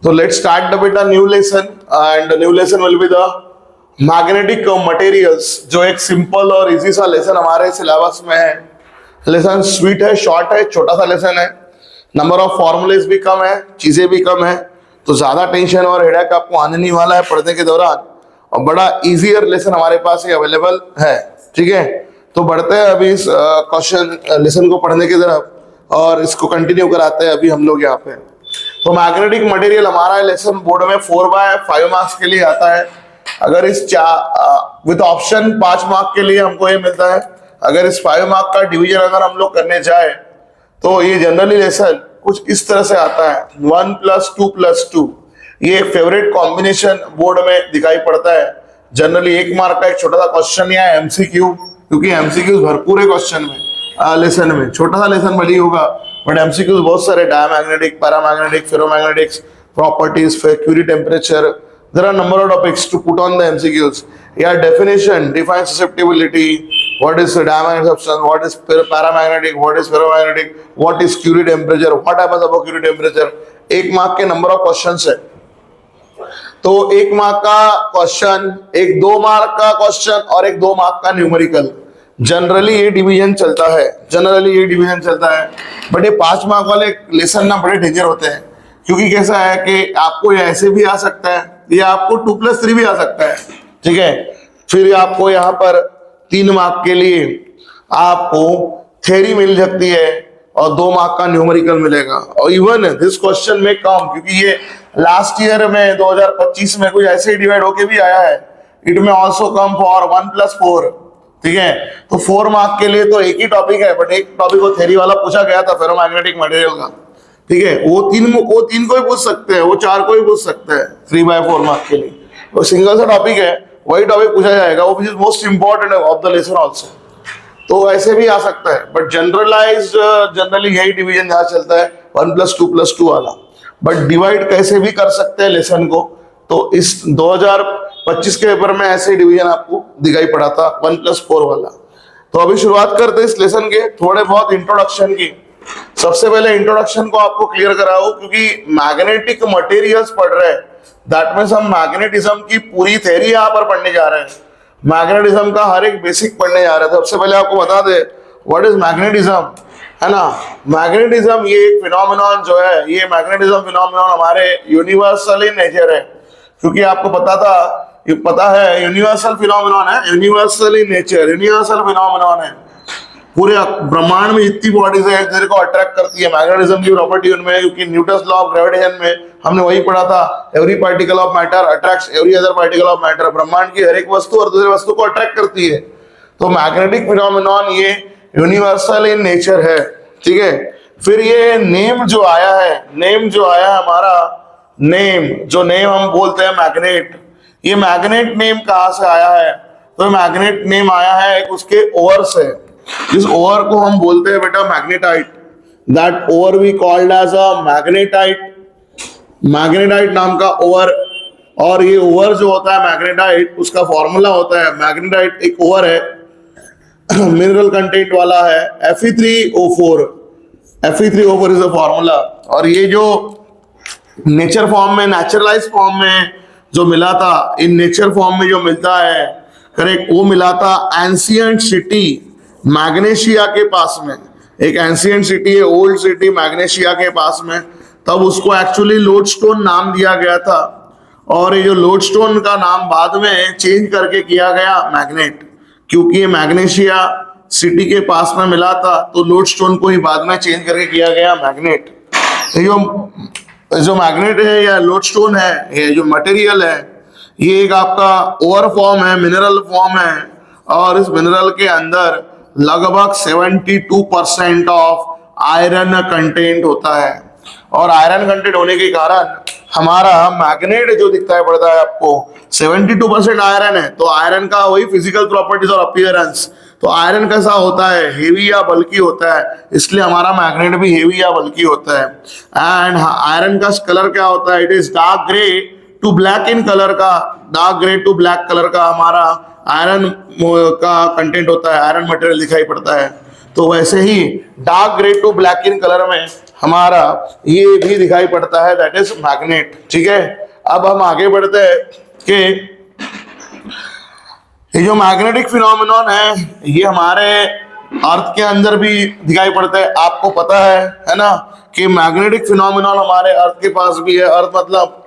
So let's start the beta new lesson, and the new lesson will be the magnetic materials, जो एक simple और easy सा lesson हमारे syllabus में है। लेसन स्वीट है, शॉर्ट है, छोटा सा लेसन है, नंबर ऑफ फॉर्मूलेस भी कम है, चीजें भी कम है, तो ज्यादा टेंशन और हेडेक आपको आने नहीं वाला है पढ़ने के दौरान, और बड़ा इजियर लेसन हमारे पास ये अवेलेबल है। ठीक है, तो बढ़ते हैं अभी इस क्वेश्चन लेसन को पढ़ने की तरफ और इसको कंटिन्यू कराते हैं अभी हम लोग यहाँ पे। तो मैग्नेटिक मटेरियल हमारा लेसन बोर्ड में 4/5 मार्क्स के लिए आता है। अगर इस विद ऑप्शन 5 मार्क के लिए हमको ये मिलता है। अगर इस 5 मार्क का डिवीजन अगर हम लोग करने जाए तो ये जनरली लेसन कुछ इस तरह से आता है, 1 + 2 + 2। ये फेवरेट कॉम्बिनेशन बोर्ड में दिखाई पड़ता है। जनरली 1 मार्क का एक छोटा सा क्वेश्चन या एमसीक्यू, क्योंकि एमसीक्यू भरपूर है क्वेश्चन में, लेसन में छोटा सा लेसन भले होगा बट एमसीक्यूज बहुत सारे, diamagnetic, paramagnetic, ferromagnetics, properties, Curie temperature, there are number of topics to put on the MCQs. Yeah, definition, define susceptibility, what is diamagnetic substance, what is paramagnetic, what is ferromagnetic, what is Curie temperature, what happens above Curie temperature. 1 mark के number of questions है। तो 1 mark का question, एक 2 mark का question और एक 2 mark का numerical, generally ये डिवीजन चलता है। बट ये 5 मार्क वाले लेसन ना बड़े डेंजर होते हैं, क्योंकि कैसा है कि आपको ये ऐसे भी आ सकता है, ये आपको 2 + 3 भी आ सकता है। ठीक है, फिर आपको यहाँ पर 3 मार्क के लिए आपको थ्योरी मिल सकती है और 2 मार्क का न्यूमेरिकल मिलेगा। और इवन दिस क्वेश्चन में कम, क्योंकि ये लास्ट ईयर में 2025 में कुछ ऐसे डिवाइड होके भी आया है। इट में ऑल्सो कम फॉर 1 + 4। ठीक है, तो 4 मार्क के लिए तो एक ही टॉपिक है, बट एक टॉपिक को थ्योरी वाला पूछा गया था फेरोमैग्नेटिक मटेरियल का। ठीक है, वो तीन को भी पूछ सकते हैं, वो 4 को भी पूछ सकते हैं 3/4 मार्क के लिए। वो सिंगल सा टॉपिक है, वही टॉपिक पूछा जाएगा, वो which is most important of the lesson also. तो ऐसे भी आ सकता है, बट जनरली यही डिवीजन जहाँ चलता है 1 + 2 + 2 वाला। बट डिवाइड कैसे भी कर सकते हैं लेसन को, तो इस 2025 के पेपर में ऐसे डिवीजन आपको दिखाई पड़ा था 1 + 4 वाला। तो अभी शुरुआत करते हैं इस लेसन के थोड़े बहुत इंट्रोडक्शन की। सबसे पहले इंट्रोडक्शन को आपको क्लियर कराओ, क्योंकि मैग्नेटिक मटेरियल्स पढ़ रहे हैं, दैट मींस हम मैग्नेटिज्म की पूरी थ्योरी यहाँ पर पढ़ने जा रहे हैं। मैग्नेटिज्म का हर एक बेसिक पढ़ने जा रहे हैं। सबसे पहले आपको बता दे व्हाट इज मैग्नेटिज्म, है ना। मैग्नेटिज्म ये एक फिनोमेनन जो है, ये मैग्नेटिज्म फिनोमेनन हमारे यूनिवर्सल इन नेचर है, क्योंकि आपको पता है यूनिवर्सल फिनोमेनन है, universal in nature, universal phenomenon है। पूरे ब्रह्मांड में जितनी बॉडीज है तेरे को अट्रैक्ट करती है। मैग्नेटिज्म की प्रॉपर्टी उनमें है, क्योंकि न्यूटन्स लॉ ऑफ ग्रेविटेशन में हमने वही पढ़ा था, every particle of matter attracts every other particle of matter. ब्रह्मांड की हर एक वस्तु और दूसरे वस्तु को अट्रैक्ट करती है। तो मैग्नेटिक फिनोमेनन ये यूनिवर्सल इन नेचर है। ठीक है, फिर ये नेम जो आया हमारा नेम, जो नेम हम बोलते हैं मैग्नेट, ये मैग्नेट नेम कहाँ से आया है? तो मैग्नेट नेम आया है एक उसके ओवर से। इस ओवर को हम बोलते हैं बेटा magnetite. That over we called as a magnetite नाम का ओवर। और ये ओवर जो होता है मैग्नेटाइट, उसका फॉर्मूला होता है, मैग्नेटाइट एक ओवर है, मिनरल कंटेंट वाला है, Fe3O4 इज अ फॉर्मूला। और ये जो नेचर फॉर्म में, नेचुरलाइज फॉर्म में जो मिला था, इन नेचर फॉर्म में जो मिलता है, करेक्ट, वो मिला था एंशिएंट सिटी मैग्नेशिया के पास में। एक एंशिएंट सिटी है, ओल्ड सिटी मैग्नेशिया के पास में। तब उसको एक्चुअली लोडस्टोन नाम दिया गया था, और ये जो लोडस्टोन का नाम बाद में चेंज करके किया गया मैग्नेट, क्योंकि ये मैग्नेशिया सिटी के पास में मिला था, तो लोडस्टोन को ही बाद में चेंज करके किया गया मैग्नेट। जो मैग्नेट है या लोडस्टोन है, ये जो मटेरियल है, ये एक आपका ओवर फॉर्म है, मिनरल फॉर्म है, और इस मिनरल के अंदर लगभग 72% ऑफ आयरन कंटेंट होता है। और आयरन कंटेंट होने के कारण हमारा मैग्नेट जो दिखता है पड़ता है आपको, 72% आयरन है। तो आयरन का वही फिजिकल प्रॉपर्टीज और अपीयरेंस, तो आयरन कैसा होता है, हेवी या बल्की होता है, इसलिए हमारा मैग्नेट भी हेवी या बल्की होता है। एंड आयरन का कलर क्या होता है, it is dark grey to black in colour का, dark grey to black colour का हमारा आयरन का कंटेंट होता है, आयरन मटेरियल दिखाई पड़ता है। तो वैसे ही dark grey to black in colour में हमारा ये भी दिखाई पड़ता है, दैट इज मैग्नेट। ठीक है, अब हम आगे बढ़ते हैं कि ये जो मैग्नेटिक फिनोमेनॉन है ये हमारे अर्थ के अंदर भी दिखाई पड़ता है। आपको पता है ना, कि मैग्नेटिक फिनोमेनॉन हमारे अर्थ के पास भी है। अर्थ मतलब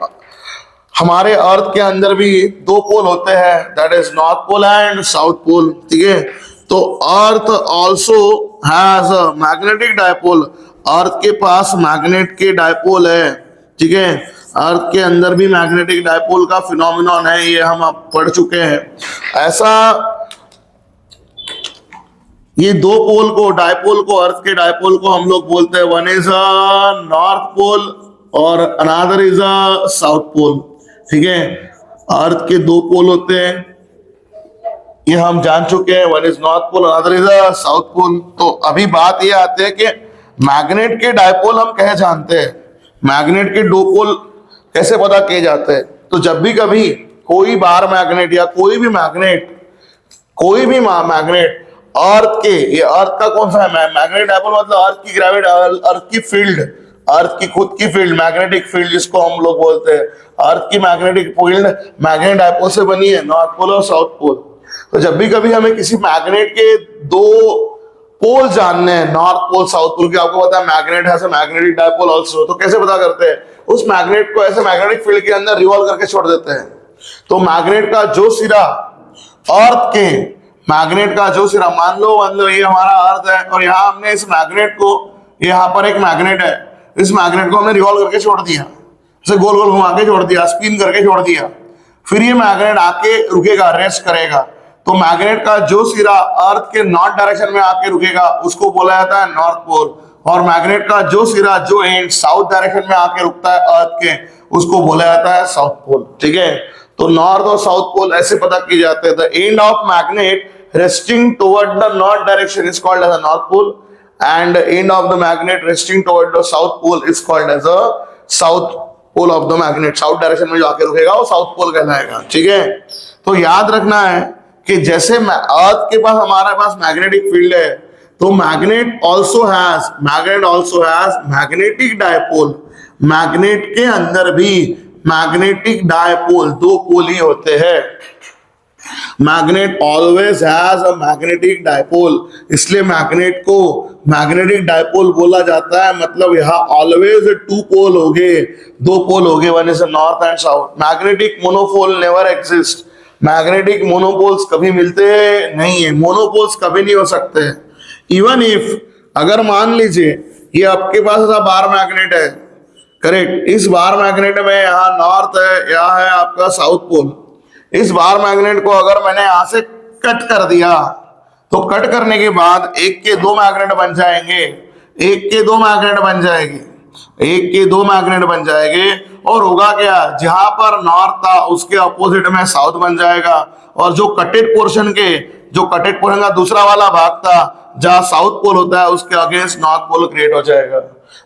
हमारे अर्थ के अंदर भी दो पोल होते हैं, that is north pole and south pole. ठीक है, तो earth also has a magnetic dipole. Earth के पास मैग्नेट के डायपोल है। ठीक है, अर्थ के अंदर भी मैग्नेटिक डायपोल का फिनोमेनॉन है, ये हम अब पढ़ चुके हैं। ऐसा ये दो पोल को, डायपोल को, अर्थ के डायपोल को हम लोग बोलते हैं, one is a north pole और another is a south pole. ठीक है, अर्थ के दो पोल होते हैं, ये हम जान चुके हैं, one is north pole another is a south pole. तो अभी बात ये आती है कि मैग्नेट के डायपोल हम कैसे जानते हैं, मैग्नेट के दो पोल कैसे पता किए जाते हैं। तो जब भी कभी कोई बार मैग्नेट या कोई भी मैग्नेट अर्थ के, ये अर्थ का कौन सा है मैग्नेटिक डायपोल, मतलब अर्थ की ग्रेविटी, अर्थ की फील्ड, अर्थ की खुद की फील्ड, मैग्नेटिक फील्ड जिसको हम लोग बोलते हैं, अर्थ की मैग्नेटिक फील्ड मैग्नेटिक डायपोल से बनी है, नॉर्थ पोल और साउथ पोल। तो जब भी कभी हमें किसी मैग्नेट के दो पोल जानने हैं, नॉर्थ पोल साउथ पोल, की आपको पता है magnet has a magnetic dipole also, तो कैसे पता करते हैं, उस मैग्नेट को ऐसे मैग्नेटिक फील्ड के अंदर रिवॉल्व करके छोड़ देते हैं। तो मैग्नेट का जो सिरा, अर्थ के मैग्नेट का जो सिरा, मान लो ये हमारा अर्थ है और यहाँ हमने इस मैग्नेट को, यहाँ पर एक मैग्नेट है, इस मैग्नेट को हमने रिवॉल्व करके छोड़ दिया, इसे गोल गोल घुमा के छोड़ दिया, स्पिन करके छोड़ दिया, फिर ये मैग्नेट आके रुकेगा, रेस्ट करेगा। तो मैग्नेट का जो सिरा अर्थ के नॉर्थ डायरेक्शन में आके रुकेगा उसको बोला जाता है नॉर्थ पोल, और मैग्नेट का जो सिरा, जो एंड साउथ डायरेक्शन में आके रुकता है अर्थ के, उसको बोला जाता है साउथ पोल। ठीक है, तो नॉर्थ और साउथ पोल ऐसे पता किए जाते हैं। The end of magnet resting toward the north direction is called as a north pole, and the end of the magnet resting toward the south pole is called as a south pole of the magnet। South direction में जो आके रुकेगा वो south pole कहलाएगा। ठीक है, तो याद रखना है कि जैसे अर्थ के पास, हमारे पास मैग्नेटिक फील्ड है, तो magnet also has magnetic dipole. Magnet के अंदर भी मैग्नेटिक डायपोल, दो पोल ही होते हैं। Magnet always has a magnetic dipole, इसलिए मैग्नेट को मैग्नेटिक डायपोल बोला जाता है। मतलब यहाँ ऑलवेज टू पोल होंगे, दो पोल होंगे, one is north and south. Magnetic monopole never exist, magnetic monopoles कभी मिलते नहीं है, मोनोपोल्स कभी नहीं हो सकते। इवन इफ, अगर मान लीजिए ये आपके पास ऐसा बार मैग्नेट है, करेक्ट, इस बार मैग्नेट में यहाँ नॉर्थ है, यहाँ है आपका साउथ पोल। इस बार मैग्नेट को अगर मैंने यहां से कट कर दिया, तो कट करने के बाद एक के दो मैग्नेट बन जाएंगे, एक के दो मैग्नेट बन जाएंगे, एक के दो मैग्नेट बन जाएंगे, और होगा क्या, जहां पर नॉर्थ था उसके अपोजिट में साउथ बन जाएगा, और जो कटेड पोर्शन का दूसरा वाला भाग था जहां साउथ पोल होता है, उसके अगेंस्ट नॉर्थ पोल क्रिएट हो जाएगा।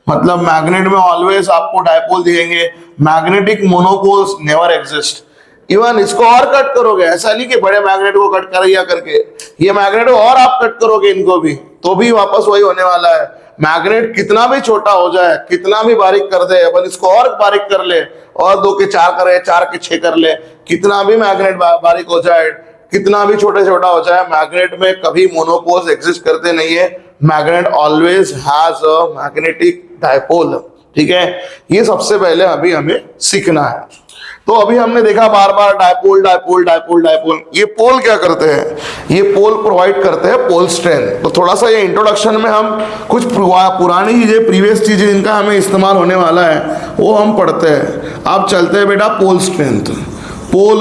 मतलब मैग्नेट में ऑलवेज आपको डायपोल दिखेंगे, magnetic monopoles never exist. Even इसको और कट करोगे, ऐसा नहीं कि बड़े मैग्नेट को कट कर करके, ये मैग्नेट और आप कट करोगे इनको भी, तो भी वापस वही होने वाला है। मैग्नेट कितना भी छोटा हो जाए, कितना भी बारीक कर दे, अपन इसको और बारीक कर ले, और 2 के 4 करे, 4 के 6 कर ले, कितना भी मैग्नेट बारीक हो जाए, कितना भी छोटा हो जाए, मैग्नेट में कभी मोनोपोल्स एग्जिस्ट करते नहीं है। Magnet always has a magnetic dipole. ठीक है, ये सबसे पहले अभी हमें सीखना है। तो अभी हमने देखा बार बार डायपोल डायपोल डायपोल डायपोल, ये पोल क्या करते हैं, ये पोल प्रोवाइड करते हैं पोल स्ट्रेंथ। तो थोड़ा सा ये इंट्रोडक्शन में हम कुछ पुरानी चीजें, प्रीवियस चीजें जिनका हमें इस्तेमाल होने वाला है वो हम पढ़ते हैं। अब चलते हैं बेटा पोल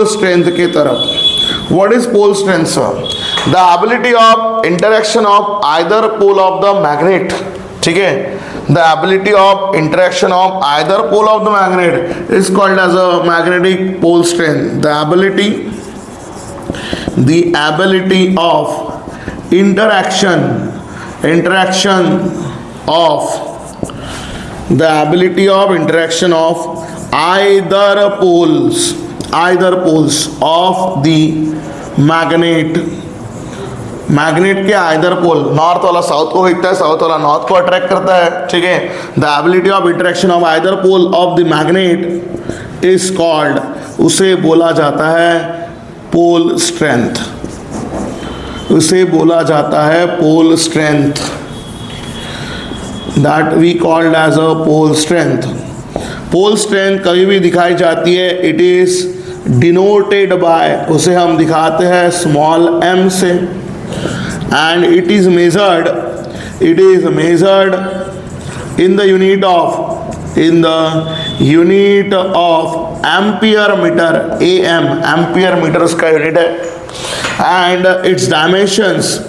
स्ट्रेंथ की तरफ। What is pole strength sir? The ability of interaction of either pole of the magnet. ठीक है, the ability of interaction of either pole of the magnet is called as a magnetic pole strength. The ability of interaction of either poles of the magnet magnet के either पोल, north वाला south को खींचता है, south वाला north को attract करता है, ठीक है। The ability of interaction of either pole of the magnet is called, उसे बोला जाता है पोल स्ट्रेंथ, उसे बोला जाता है pole strength, that we called as a pole strength. Pole strength कभी भी दिखाई जाती है, इट इज डिनोटेड बाय, उसे हम दिखाते हैं स्मॉल m से, and it is measured in the unit of ampere metre, AM, ampere metre उसका यूनिट है, एंड इट्स डायमेंशंस,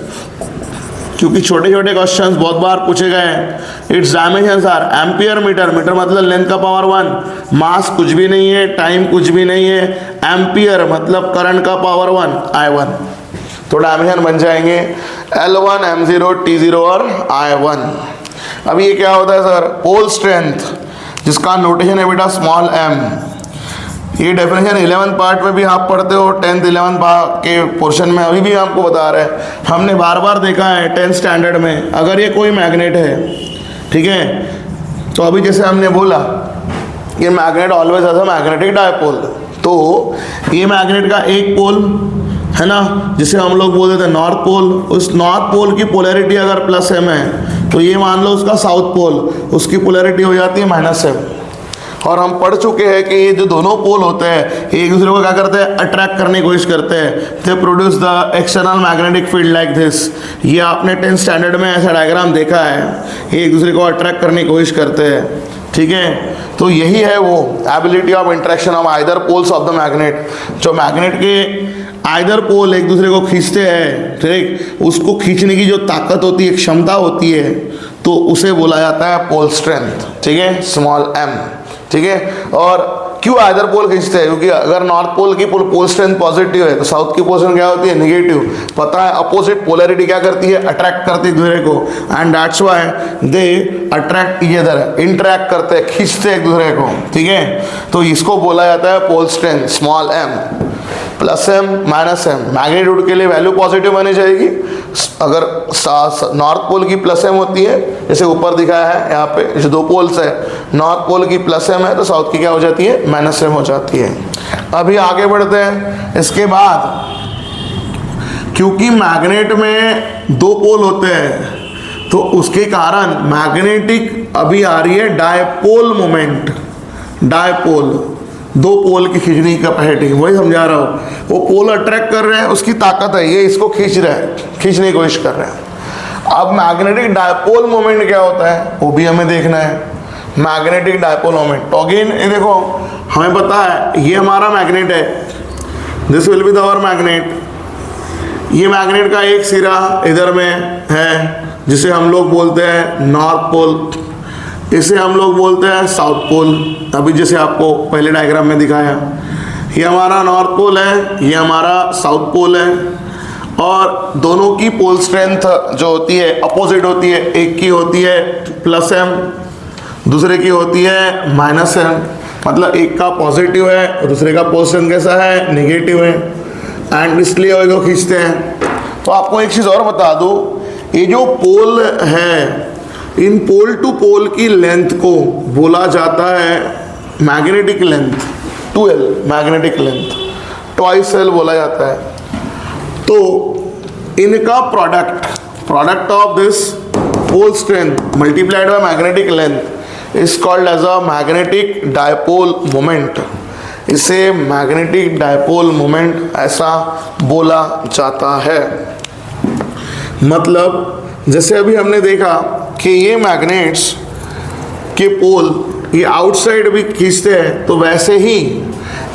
क्योंकि छोटे छोटे क्वेश्चंस बहुत बार पूछे गए हैं, its dimensions are ampere metre, metre मतलब लेंथ का पावर 1, मास कुछ भी नहीं है, टाइम कुछ भी नहीं है, एम्पियर मतलब करंट का पावर 1, I1, तो डायमेंशन बन जाएंगे L1, M0, T0 और I1। अब ये क्या होता है सर, पोल स्ट्रेंथ, जिसका नोटेशन है बेटा स्मॉल m। ये डेफिनेशन 11th पार्ट में भी आप पढ़ते हो, 10th 11th के पोर्शन में अभी भी आपको बता रहे हैं, हमने बार बार देखा है 10th स्टैंडर्ड में। अगर ये कोई मैग्नेट है, ठीक है, तो अभी जैसे हमने बोला ये magnet always as a magnetic dipole, तो ये मैग्नेट का एक पोल है ना, जिसे हम लोग बोलते थे नॉर्थ पोल, उस नॉर्थ पोल की पोलैरिटी अगर +m है तो ये मान लो उसका साउथ पोल, उसकी पोलैरिटी हो जाती है -m। और हम पढ़ चुके हैं कि ये जो दोनों पोल होते हैं एक दूसरे को क्या करते हैं, अट्रैक्ट करने की कोशिश करते हैं, they produce the external magnetic field like this. ये आपने 10th स्टैंडर्ड में ऐसा डायग्राम देखा है, ये एक दूसरे को अट्रैक्ट करने की कोशिश करते हैं, ठीक है। तो यही है वो ability of interaction of either poles of the magnet, जो मैग्नेट के आइदर पोल एक दूसरे को खींचते हैं, ठीक, उसको खींचने की जो ताकत होती है, क्षमता होती है, तो उसे बोला जाता है पोल स्ट्रेंथ, ठीक है, स्मॉल m, ठीक है। और क्यों आइदर पोल खींचते हैं, क्योंकि अगर नॉर्थ पोल की पोल स्ट्रेंथ पॉजिटिव है तो साउथ की पोल क्या होती है, नेगेटिव। पता है अपोजिट पोलैरिटी क्या करती है, अट्रैक्ट करती है दूसरे को, and that's why they attract इधर, इंटरैक्ट करते हैं, खींचते हैं एक दूसरे को, ठीक है। तो इसको बोला जाता है pole strength small m, +m -m। Magnitude के लिए वैल्यू पॉजिटिव बनी जाएगी, अगर नॉर्थ पोल की +m होती है, जैसे ऊपर दिखाया है यहाँ पे जो दो पोल्स है, नॉर्थ पोल की +m है तो साउथ की क्या हो जाती है, -m हो जाती है। अभी आगे बढ़ते हैं। इसके बाद क्योंकि मैग्नेट में दो पोल होते हैं तो उसके कारण मैग्नेटिक अभी आ रही है डायपोल मोमेंट, डायपोल दो पोल की खींचने की कैपेसिटी, वही समझा रहा हूँ। वो पोल अट्रैक्ट कर रहे हैं, उसकी ताकत है, ये इसको खींच रहा है, खींचने की कोशिश कर रहे हैं। अब मैग्नेटिक डायपोल मोमेंट क्या होता है वो भी हमें देखना है, मैग्नेटिक डायपोल मोमेंट। तो अगेन ये देखो, हमें पता है ये हमारा मैग्नेट है, this will be the our magnet. ये मैग्नेट का एक सिरा इधर में है जिसे हम लोग बोलते हैं नॉर्थ पोल, इसे हम लोग बोलते हैं साउथ पोल। अभी जैसे आपको पहले डायग्राम में दिखाया, ये हमारा नॉर्थ पोल है, ये हमारा साउथ पोल है, और दोनों की पोल स्ट्रेंथ जो होती है अपोजिट होती है, एक की होती है +m, दूसरे की होती है -m। मतलब एक का पॉजिटिव है और दूसरे का पोल स्ट्रेंथ कैसा है, नेगेटिव है, एंड इसलिए वो खींचते हैं। तो आपको एक चीज़ और बता दूँ, ये जो पोल है, इन पोल टू पोल की लेंथ को बोला जाता है magnetic length, 2L magnetic length, twice L बोला जाता है। तो इनका product of this pole strength multiplied by magnetic length is called as a magnetic dipole moment. इसे मैग्नेटिक डायपोल मोमेंट ऐसा बोला जाता है। मतलब जैसे अभी हमने देखा कि ये मैग्नेट्स के पोल ये आउटसाइड भी खींचते हैं, तो वैसे ही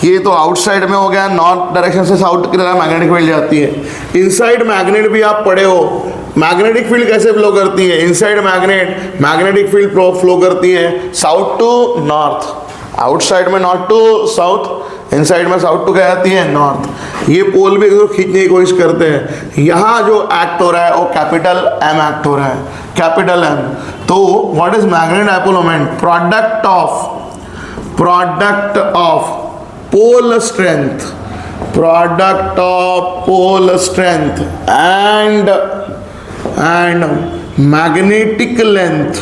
ये तो आउटसाइड में हो गया, नॉर्थ डायरेक्शन से साउथ की तरफ मैग्नेटिक फील्ड जाती है। इनसाइड मैग्नेट भी आप पढ़े हो, मैग्नेटिक फील्ड कैसे फ्लो करती है, inside magnet magnetic field flow करती है साउथ टू नॉर्थ, आउटसाइड में नॉर्थ टू साउथ, इनसाइड में साउथ टू क्या आती है, नॉर्थ। ये पोल भी खींचने की कोशिश करते हैं। यहाँ जो एक्ट हो रहा है वो कैपिटल M एक्ट हो रहा है, कैपिटल M। तो what is magnetic dipole moment, product of pole strength product of pole strength and magnetic length,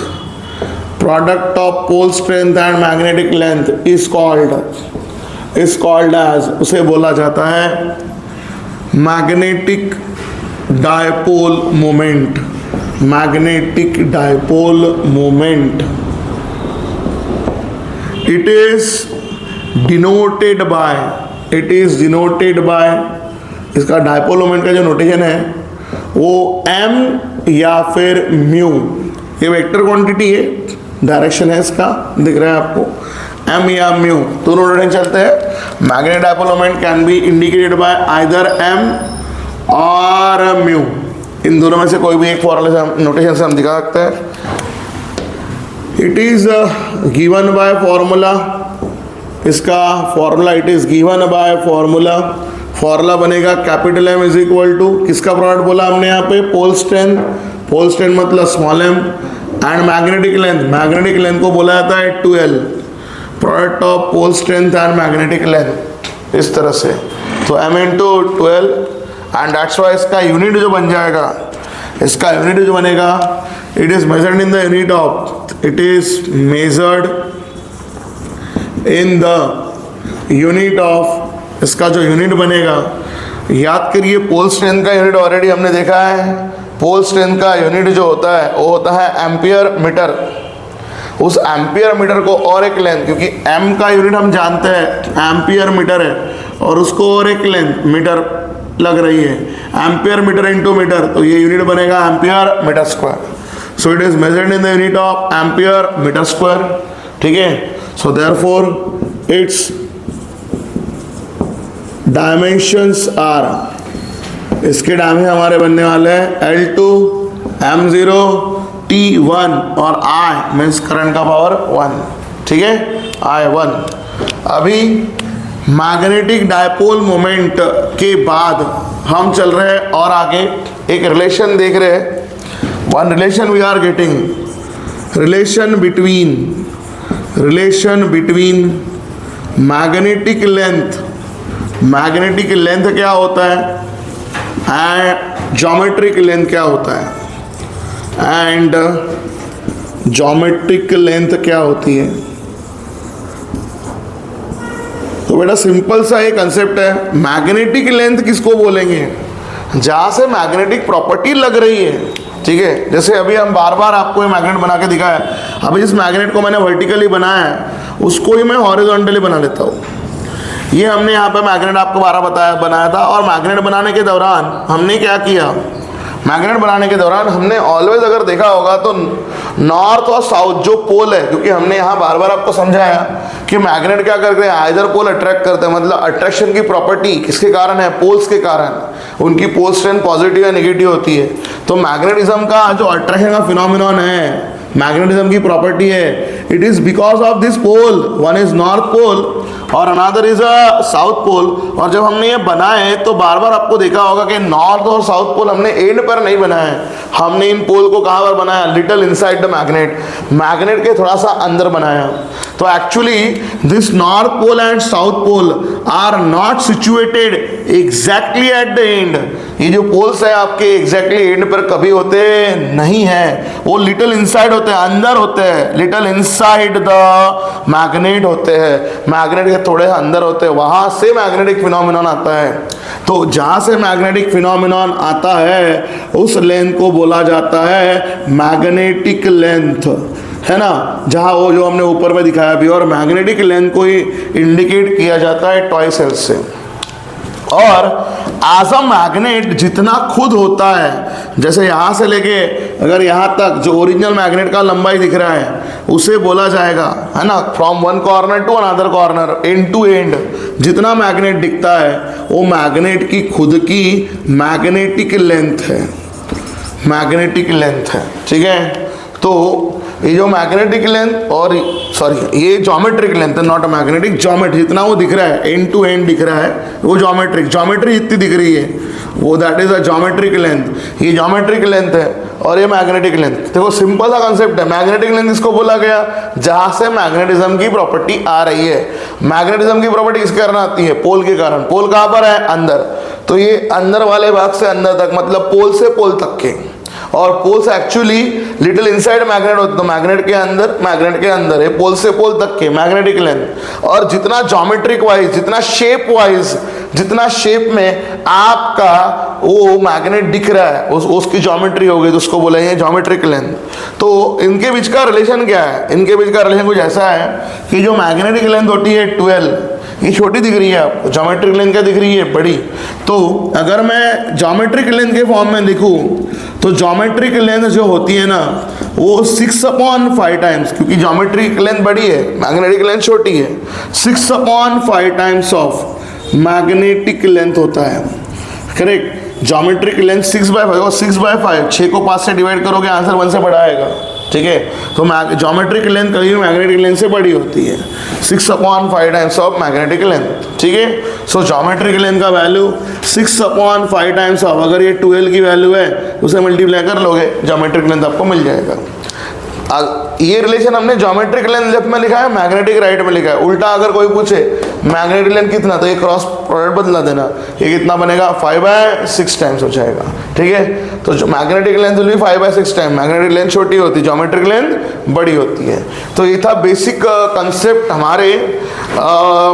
product of pole strength and magnetic length is called as, उसे बोला जाता है magnetic dipole moment, magnetic dipole moment. It is denoted by, इसका dipole moment का जो notation है वो m या फिर म्यू, ये वेक्टर क्वांटिटी है, डायरेक्शन है इसका, दिख रहा है आपको, m या म्यू दोनों नोटेशन चलते हैं. Magnetic dipole moment can be indicated by either m और म्यू, इन दोनों में से कोई भी एक फॉर्मूले से हम नोटेशन से हम दिखा सकते हैं. It is given by formula, इसका formula it is given by formula. Formula बनेगा capital M is equal to, किसका प्रोडक्ट बोला हमने यहाँ पे, पोल स्ट्रेंथ मतलब small m, and magnetic length को बोला जाता है 2L, product of pole strength and magnetic length, इस तरह से. तो m into 12 and that's why इसका यूनिट जो बन जाएगा, इसका यूनिट जो बनेगा, it is measured in the unit of, it is measured in the unit of, इसका जो यूनिट बनेगा, याद करिए पोल स्ट्रेंथ का यूनिट ऑलरेडी हमने देखा है. पोल स्ट्रेंथ का यूनिट जो होता है वो होता है एम्पियर मीटर. उस एम्पियर मीटर को और एक लेंथ, क्योंकि m का यूनिट हम जानते हैं एम्पियर मीटर है, और उसको और एक लेंथ मीटर लग रही है, एम्पियर मीटर इंटू मीटर, तो ये यूनिट बनेगा ampere metre square. So it is measured in the unit of ampere metre square. ठीक है. So therefore its dimensions are, इसके डायमेंशन हमारे बनने वाले हैं L2 M0 T1 और I मीन्स करंट का पावर 1. ठीक है, I1. अभी मैग्नेटिक डायपोल मोमेंट के बाद हम चल रहे हैं और आगे एक रिलेशन देख रहे हैं. One relation we are getting, relation between magnetic length, magnetic length क्या होता है एंड ज्योमेट्रिक लेंथ क्या होता है, एंड ज्योमेट्रिक लेंथ क्या होती है. तो बेटा सिंपल सा एक कंसेप्ट है. मैग्नेटिक लेंथ किसको बोलेंगे, जहां से मैग्नेटिक प्रॉपर्टी लग रही है. ठीक है, जैसे अभी हम बार बार आपको ये मैग्नेट बना के दिखाया है. अभी जिस मैग्नेट को मैंने वर्टिकली बनाया है उसको ही मैं हॉरिजॉन्टली बना लेता हूँ. ये हमने यहाँ पे मैग्नेट आपको बनाया था, और मैग्नेट बनाने के दौरान हमने क्या किया, मैग्नेट बनाने के दौरान हमने ऑलवेज अगर देखा होगा तो नॉर्थ और साउथ जो पोल है, क्योंकि हमने यहाँ बार बार आपको समझाया कि मैग्नेट क्या करते हैं, आइदर पोल अट्रैक्ट करते हैं, मतलब अट्रैक्शन की प्रॉपर्टी किसके कारण है, पोल्स के कारण. उनकी पोल स्ट्रेंथ पॉजिटिव या नेगेटिव होती है. तो मैग्नेटिज्म का जो अट्रैक्शन का फिनोमिनन है, मैग्नेटिज्म की प्रॉपर्टी है, it is because of this pole. One is north pole और another is a south pole. और जब हमने ये बनाए तो बार बार आपको देखा होगा कि नॉर्थ और साउथ पोल हमने एंड पर नहीं बनाया है, हमने इन पोल को कहाँ पर बनाया, little inside the magnet, magnet के थोड़ा सा अंदर बनाया. तो actually this north pole and south pole are not situated exactly at the end. ये जो पोल्स है आपके एग्जैक्टली एंड पर कभी होते नहीं है, वो लिटिल इनसाइड होते हैं, अंदर होते हैं, लिटिल इनसाइड द मैग्नेट होते हैं, मैग्नेट के थोड़े अंदर होते हैं, वहां से मैग्नेटिक फिनोमिनन आता है. तो जहां से मैग्नेटिक फिनोमिनन आता है उस लेंथ को बोला जाता है मैग्नेटिक लेंथ, है ना. जहां वो जो हमने ऊपर में दिखाया भी, और मैग्नेटिक लेंथ को ही इंडिकेट किया जाता है टॉय सेल से. और एज अ मैग्नेट जितना खुद होता है, जैसे यहाँ से लेके अगर यहाँ तक जो ओरिजिनल मैग्नेट का लंबाई दिख रहा है उसे बोला जाएगा, है ना, from one corner to another corner, and to end जितना मैग्नेट दिखता है वो मैग्नेट की खुद की मैग्नेटिक लेंथ है, मैग्नेटिक लेंथ है. ठीक है. तो ये जो मैग्नेटिक लेंथ और ये ज्योमेट्रिक लेंथ है, नॉट मैग्नेटिक, ज्योमेट्री जितना वो दिख रहा है एंड टू एंड दिख रहा है वो ज्योमेट्री जितनी दिख रही है वो that is a geometric length. ये ज्योमेट्रिक लेंथ है. और ये मैग्नेटिक लेंथ। देखो सिंपल सा कंसेप्ट है, मैग्नेटिक लेंथ इसको बोला गया जहां से मैग्नेटिज्म की प्रॉपर्टी आ रही है। मैग्नेटिज्म की प्रॉपर्टी किसके कारण आती है? पोल के कारण। पोल कहां पर है? अंदर। तो ये अंदर वाले भाग से अंदर तक, मतलब पोल से पोल तक के, और poles actually little inside magnet होते, तो मैग्नेट के अंदर है पोल से पोल तक के मैग्नेटिक लेंथ। और जितना ज्योमेट्रिक वाइज, जितना शेप वाइज, जितना शेप में आपका वो मैग्नेट दिख रहा है उसकी ज्योमेट्री हो गई, तो उसको बोला है ज्योमेट्रिक लेंथ। तो इनके बीच का रिलेशन क्या है? इनके बीच का रिलेशन कुछ ऐसा है कि जो मैग्नेटिक लेंथ होती है 12, ये छोटी दिख रही है आपको, ज्योमेट्रिक लेंथ क्या दिख रही है? बड़ी। तो अगर मैं ज्योमेट्रिक लेंथ के फॉर्म में लिखूं तो ज्योमेट्रिक लेंथ जो होती है ना वो 6/5 टाइम्स, क्योंकि ज्योमेट्रिक लेंथ बड़ी है, मैग्नेटिक लेंथ छोटी है, 6/5 टाइम्स ऑफ मैग्नेटिक लेंथ होता है। करेक्ट। ज्योमेट्रिक लेंथ 6/5 और 6/5, 6 को 5 से डिवाइड करोगे आंसर 1 से बड़ा आएगा। ठीक है। तो ज्योमेट्रिक लेंथ कभी भी मैग्नेटिक लेंथ से बड़ी होती है, 6/5 टाइम्स ऑफ मैग्नेटिक लेंथ। ठीक है। सो ज्योमेट्रिक लेंथ का वैल्यू 6/5 टाइम्स ऑफ, अगर ये 12 की वैल्यू है उसे मल्टीप्लाई कर लोगे, ज्योमेट्रिक लेंथ आपको मिल जाएगा। ये रिलेशन हमने ज्योमेट्रिक लेंथ लेफ्ट में लिखा है, मैग्नेटिक राइट में लिखा है। उल्टा अगर कोई पूछे मैग्नेटिक लेंथ कितना, तो ये क्रॉस प्रोडक्ट बदला देना, ये कितना बनेगा? 5/6 टाइम्स हो जाएगा। ठीक है। तो जो magnetic length will be 5/6 time, magnetic length छोटी होती है, ज्योमेट्रिक लेंथ बड़ी होती है। तो ये था बेसिक कंसेप्ट हमारे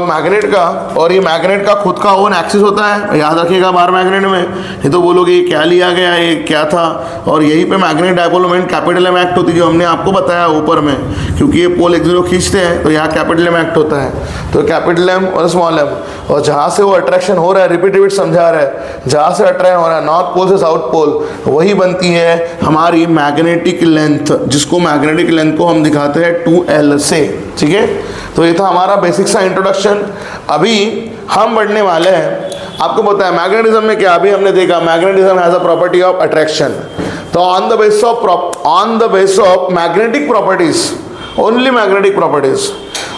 मैग्नेट का। और ये मैग्नेट का खुद का ओन एक्सिस होता है, याद रखिएगा बार मैग्नेट में, नहीं तो बोलोगे ये क्या लिया गया, ये क्या था। और यहीं पे magnet dipole moment capital M act होती है, जो हमने आपको बताया ऊपर में, क्योंकि ये पोल एक दूसरे को खींचते हैं तो यहाँ कैपिटल एम एक्ट होता है, तो कैपिटल एम और स्मॉल एम। और जहाँ से वो अट्रैक्शन हो रहा है, रिपीट समझा रहा है, जहाँ से अट्रैक्शन हो रहा है नॉर्थ पोल से साउथ पोल, वही बनती है हमारी मैग्नेटिक लेंथ, जिसको मैग्नेटिक लेंथ को हम दिखाते हैं 2L से। ठीक है। तो ये था हमारा बेसिक सा इंट्रोडक्शन। अभी हम बढ़ने वाले हैं, आपको पता है मैग्नेटिज्म में क्या, अभी हमने देखा magnetism has a property of attraction. तो on the base of magnetic properties, only magnetic properties,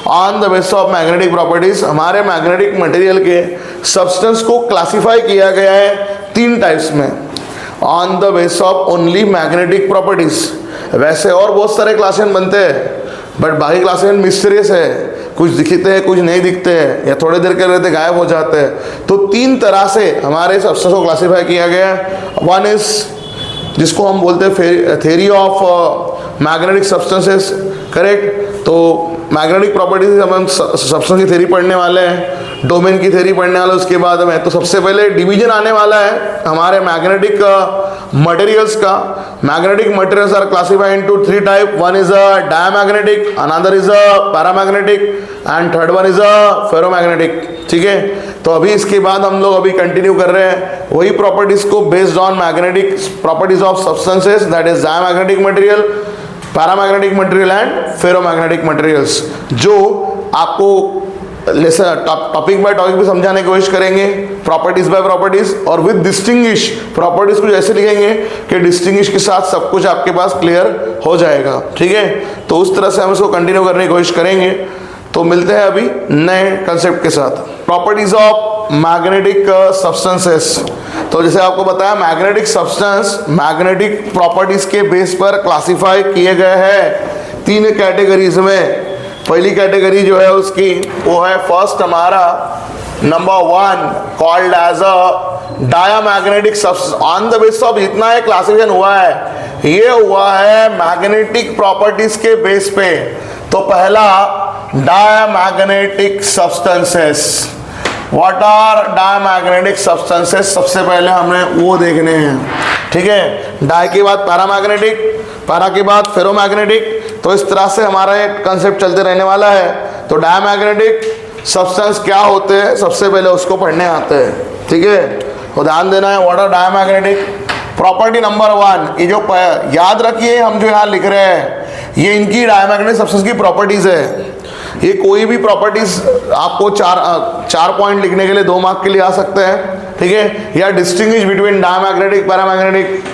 on the base of magnetic properties हमारे मैग्नेटिक मटेरियल के सब्सटेंस को क्लासिफाई किया गया है 3 टाइप्स में, on the base of only magnetic properties. वैसे और बहुत सारे क्लासेस बनते हैं, बट बाकी क्लासेस मिस्टीरियस है, कुछ दिखते हैं कुछ नहीं दिखते हैं, या थोड़ी देर के रहते गायब हो जाते हैं। तो 3 तरह से हमारे सब्सटेंस को क्लासिफाई किया गया है। वन इज जिसको हम बोलते हैं theory of magnetic substances. Correct. तो मैग्नेटिक प्रॉपर्टीज हम सब्सटेंस की थ्योरी पढ़ने वाले हैं, डोमेन की थ्योरी पढ़ने वाले उसके बाद में। तो सबसे पहले डिवीजन आने वाला है हमारे मैग्नेटिक मटेरियल्स का। Magnetic materials are classified into 3 type. One is a diamagnetic, another is a paramagnetic and third one is a ferromagnetic. ठीक है। तो अभी इसके बाद हम लोग अभी कंटिन्यू कर रहे हैं वही प्रॉपर्टीज को based on magnetic properties of substances, that is diamagnetic material, paramagnetic material and ferromagnetic materials, जो आपको टॉपिक बाय टॉपिक भी समझाने की कोशिश करेंगे, प्रॉपर्टीज बाय प्रॉपर्टीज, और विद डिस्टिंग्विश प्रॉपर्टीज को जैसे लिखेंगे कि डिस्टिंग्विश के साथ सब कुछ आपके पास क्लियर हो जाएगा। ठीक है। तो उस तरह से हम इसको कंटिन्यू करने की कोशिश करेंगे। तो मिलते हैं अभी नए कंसेप्ट के साथ। Properties of magnetic substances. तो जैसे आपको बताया मैग्नेटिक सब्सटेंस मैग्नेटिक प्रॉपर्टीज के बेस पर क्लासिफाई किए गए हैं 3 कैटेगरीज में। पहली कैटेगरी जो है उसकी वो है फर्स्ट हमारा number 1 called as a diamagnetic substance. On the base of जितना है क्लासिफिकेशन हुआ है ये हुआ है मैग्नेटिक प्रॉपर्टीज के बेस पे। तो पहला diamagnetic substances. What are diamagnetic substances? सबसे पहले हमें वो देखने हैं। ठीक है। डाई के बाद पैरामैग्नेटिक, पैरा के बाद फेरोमैग्नेटिक। तो इस तरह से हमारा ये कंसेप्ट चलते रहने वाला है। तो डायमैग्नेटिक सब्सटेंस क्या होते हैं सबसे पहले उसको पढ़ने आते हैं। ठीक है। तो ध्यान देना है what are diamagnetic. Property number 1, ये जो याद रखिए हम जो यहाँ लिख रहे हैं ये इनकी डायमैग्नेटिक सब्सटेंस की प्रॉपर्टीज है। ये कोई भी प्रॉपर्टीज आपको 4 पॉइंट लिखने के लिए 2 मार्क के लिए आ सकते हैं। ठीक है। या distinguish between diamagnetic paramagnetic,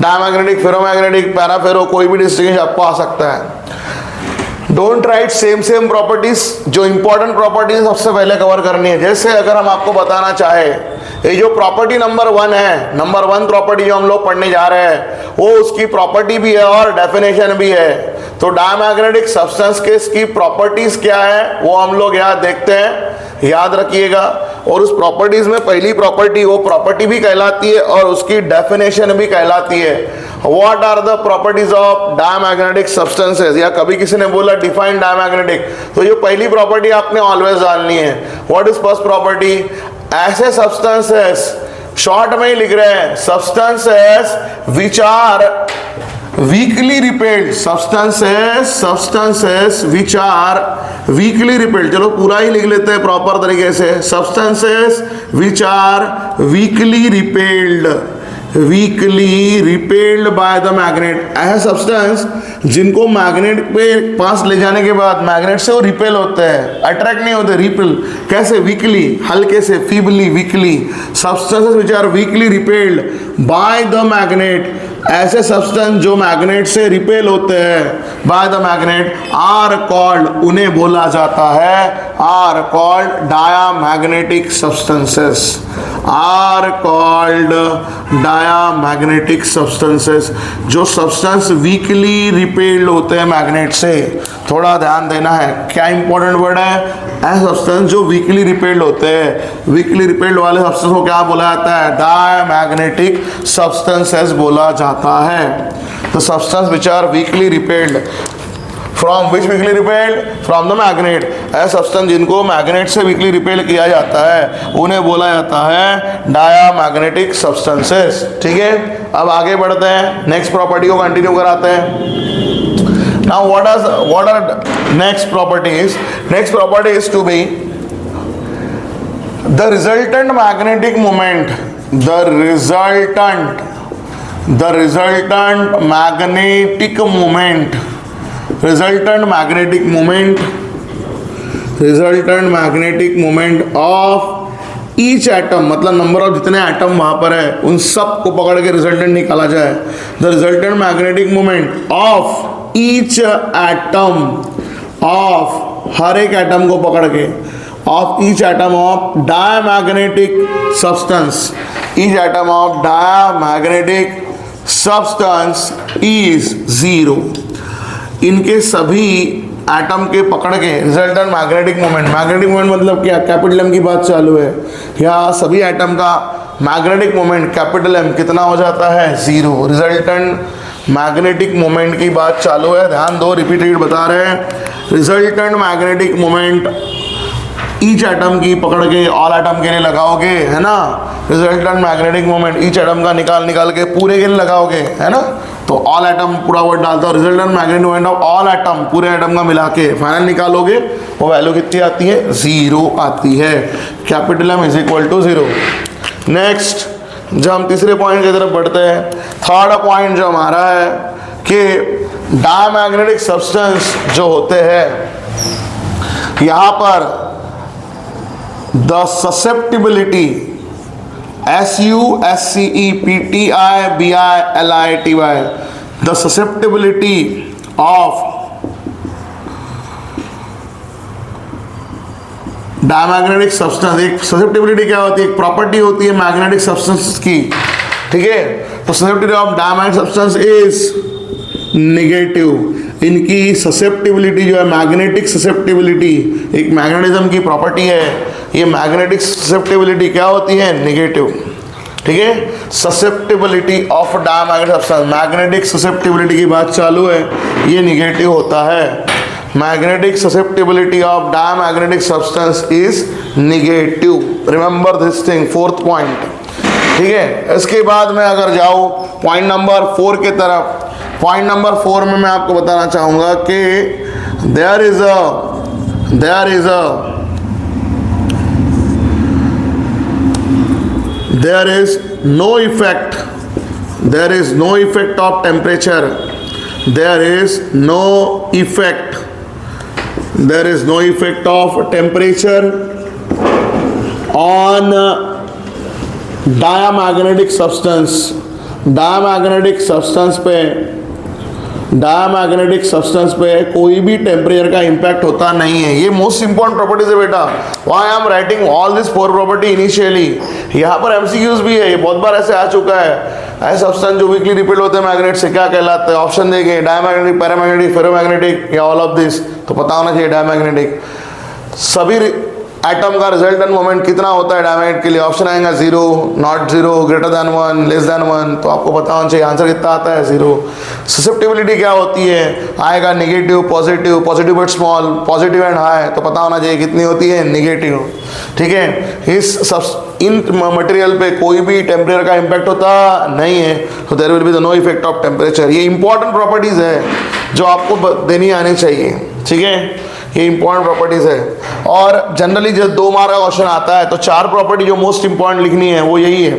diamagnetic ferromagnetic, para ferro, कोई भी डिस्टिंग्विश आपको आ सकता है। Don't write same properties. जो इंपॉर्टेंट प्रॉपर्टीज सबसे पहले कवर करनी है। जैसे अगर हम आपको बताना चाहे ये जो प्रॉपर्टी नंबर 1 है, नंबर 1 प्रॉपर्टी जो हम लोग पढ़ने जा रहे हैं, वो उसकी प्रॉपर्टी भी है और डेफिनेशन भी है। तो डायमैग्नेटिक सब्सटेंस के इसकी प्रॉपर्टीज क्या है वो हम लोग यहाँ देखते हैं, याद रखिएगा। और उस प्रॉपर्टीज में पहली प्रॉपर्टी, वो प्रॉपर्टी भी कहलाती है और उसकी डेफिनेशन भी कहलाती है। What are the properties of diamagnetic substances, या कभी किसी ने बोला डिफाइन डायमैग्नेटिक, तो जो पहली प्रॉपर्टी आपने ऑलवेज जाननी है। What is first property? ऐसे सब्सटेंसेस, शॉर्ट में ही लिख रहे हैं, substances which are weakly repelled, substances which are weakly repelled, चलो पूरा ही लिख लेते हैं प्रॉपर तरीके से, substances which are weakly repelled by the magnet. ऐसे सब्सटेंस जिनको मैग्नेट पे पास ले जाने के बाद मैग्नेट से वो रिपेल होते हैं, अट्रैक्ट नहीं होते, रिपेल कैसे? वीकली, हल्के से, feebly, weakly. Substances which are weakly repelled by the magnet, ऐसे सब्सटेंस जो मैग्नेट से रिपेल होते हैं by the magnet are called, उन्हें बोला जाता है, are called diamagnetic substances, are called diamagnetic substances. जो सब्सटेंस वीकली रिपेल्ड होते हैं मैग्नेट से, थोड़ा ध्यान देना है, क्या इंपॉर्टेंट वर्ड है? ऐसे सब्सटेंस जो वीकली रिपेल्ड होते हैं, वीकली रिपेल्ड वाले सब्सटेंस को क्या बोला जाता है? डायमैग्नेटिक सब्सटेंसेस बोला जाता है। तो substance which are weakly repelled, from which weakly repelled? From the magnet. ऐसे सब्सटेंस जिनको मैग्नेट से वीकली रिपेल किया जाता है उन्हें बोला जाता है डायामैग्नेटिक सब्सटेंसेस। ठीक है, अब आगे बढ़ते हैं, नेक्स्ट प्रॉपर्टी को कंटिन्यू कराते हैं। Now what are next properties? Next property is to be the resultant magnetic moment, the resultant magnetic moment of each atom, मतलब नंबर ऑफ जितने एटम वहां पर है उन सब को पकड़ के रिजल्टेंट निकाला जाए। The resultant magnetic moment of each atom, of her एक एटम को पकड़ के, of each atom of diamagnetic substance, each atom of diamagnetic substance is 0। इनके सभी एटम के पकड़ के resultant magnetic moment, magnetic moment मतलब क्या? कैपिटल एम की बात चालू है, या सभी एटम का मैग्नेटिक मोमेंट कैपिटल एम कितना हो जाता है? 0। रिजल्टेंट मैग्नेटिक मोमेंट की बात चालू है, ध्यान दो, रिपीटेड बता रहे हैं। Resultant magnetic moment each atom की पकड़ के ऑल एटम के लिए लगाओगे, है ना? Resultant magnetic moment each atom का निकाल के पूरे के लिए लगाओगे, है ना? तो ऑल एटम पूरा वर्ड डालता हो, resultant magnetic moment of all atom, पूरे एटम का मिला के फाइनल निकालोगे, वो वैल्यू कितनी आती है? 0 आती है। Capital M is equal to 0। Next, जब हम तीसरे पॉइंट की तरफ बढ़ते हैं, थर्ड पॉइंट जो हमारा है कि डायमैग्नेटिक सब्सटेंस जो होते हैं, यहाँ पर the susceptibility, SUSCEPTIBILITY, the susceptibility of diamagnetic substance, एक ससेप्टिबिलिटी क्या होती है? एक प्रॉपर्टी होती है मैग्नेटिक सब्सटेंस की, ठीक है? तो susceptibility of diamagnetic substance is negative. इनकी ससेप्टिबिलिटी जो है, मैग्नेटिक ससेप्टिबिलिटी एक मैग्नेटिज्म की प्रॉपर्टी है, ये मैग्नेटिक ससेप्टिबिलिटी क्या होती है? नेगेटिव। ठीक है, susceptibility of diamagnetic substance, magnetic susceptibility की बात चालू है, ये नेगेटिव होता है। Magnetic susceptibility of diamagnetic substance is negative. Remember this thing, fourth point. ठीक है, इसके बाद मैं अगर जाऊं पॉइंट नंबर 4 की तरफ, पॉइंट नंबर 4 में मैं आपको बताना चाहूंगा कि there is no effect of temperature, there is no effect of temperature on diamagnetic substance. Diamagnetic substance पे डायमैग्नेटिक सब्सटेंस पे कोई भी टेम्परेचर का इम्पैक्ट होता नहीं है। ये मोस्ट इंपॉर्टेंट प्रॉपर्टीज है बेटा। Why I am writing all this 4 property initially. यहाँ पर एमसीक्यूज भी है, ये बहुत बार ऐसे आ चुका है। ऐसे सब्सटेंस जो वीकली रिपीट होते हैं मैग्नेट से क्या कहलाते हैं? ऑप्शन देंगे डायमैग्नेटिक, पैरामैग्नेटिक, फेरोमैग्नेटिक या ऑल ऑफ दिस, तो पता होना चाहिए डायमैग्नेटिक। सभी एटम का रिजल्टेंट मोमेंट कितना होता है डायमैग्नेट के लिए? ऑप्शन आएगा 0, not 0, greater than 1, less than 1, तो आपको पता होना चाहिए आंसर कितना आता है 0। ससेप्टिबिलिटी क्या होती है? आएगा negative, positive, positive but small, positive and high, तो पता होना चाहिए कितनी होती है? नेगेटिव। ठीक है, इन मटेरियल पे कोई भी टेम्परेचर का इम्पैक्ट होता नहीं है, तो there will be the no effect of temperature. ये इंपॉर्टेंट प्रॉपर्टीज है जो आपको देनी आनी चाहिए। ठीक है, ये इंपॉर्टेंट प्रॉपर्टीज है। और जनरली जब 2 मार्क का क्वेश्चन आता है तो 4 प्रॉपर्टी जो मोस्ट इंपॉर्टेंट लिखनी है वो यही है।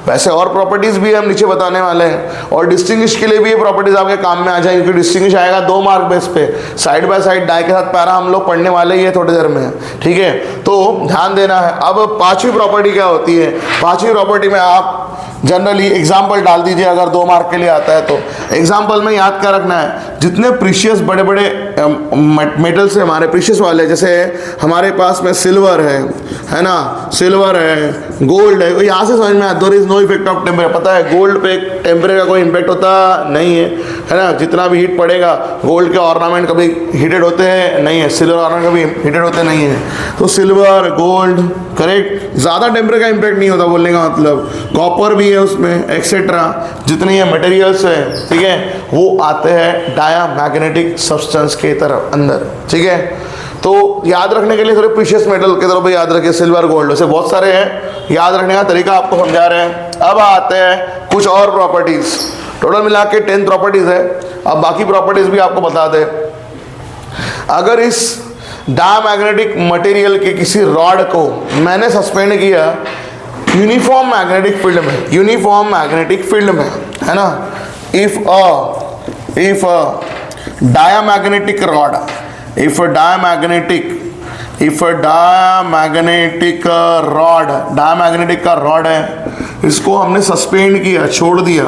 वैसे और प्रॉपर्टीज भी हम नीचे बताने वाले हैं, और डिस्टिंग्विश के लिए भी ये प्रॉपर्टीज आपके काम में आ जाएंगी, क्योंकि डिस्टिंग्विश आएगा 2 मार्क बेस पे। साइड बाय साइड डाई के साथ पैरा हम लोग पढ़ने वाले ही है थोड़ी देर में। ठीक है, तो ध्यान देना है। अब 5वीं प्रॉपर्टी क्या होती है? 5वीं प्रॉपर्टी में आप जनरली एग्जाम्पल डाल दीजिए, अगर 2 मार्क के लिए आता है तो। एग्जाम्पल में याद क्या रखना है? जितने प्रीशियस बड़े बड़े मेटल्स है हमारे प्रीशियस वाले, जैसे हमारे पास में सिल्वर है ना, सिल्वर है, गोल्ड है, यहाँ से समझ में आता है there is no effect of temperature. पता है गोल्ड पे टेम्परेचर का कोई इम्पैक्ट होता नहीं है ना, जितना भी हीट पड़ेगा। गोल्ड के ऑर्नामेंट कभी हीटेड होते हैं नहीं है, सिल्वर ऑर्नामेंट कभी हीटेड होते नहीं है। तो सिल्वर, गोल्ड, करेक्ट, ज़्यादा टेम्परेचर का इम्पैक्ट नहीं होता बोलने का मतलब। कॉपर भी है उसमें, एक्सेट्रा जितने ये मटेरियल्स हैं, ठीक है, वो आते हैं डायमैग्नेटिक सब्सटेंस के तरफ अंदर। ठीक है, तो याद रखने के लिए थोड़े प्रीशियस मेटल की तरफ याद रखिए, सिल्वर, गोल्ड, वैसे बहुत सारे हैं, याद रखने का तरीका आपको समझा रहे हैं। अब आते हैं कुछ और प्रॉपर्टीज। टोटल मिला के 10 प्रॉपर्टीज है। अब बाकी प्रॉपर्टीज भी आपको बता दें। अगर इस डायमैग्नेटिक मटेरियल के किसी रॉड को मैंने सस्पेंड किया यूनिफॉर्म मैग्नेटिक फील्ड में, यूनिफॉर्म मैग्नेटिक फील्ड में, है ना, if a diamagnetic rod, if a diamagnetic का रॉड है, इसको हमने सस्पेंड किया, छोड़ दिया,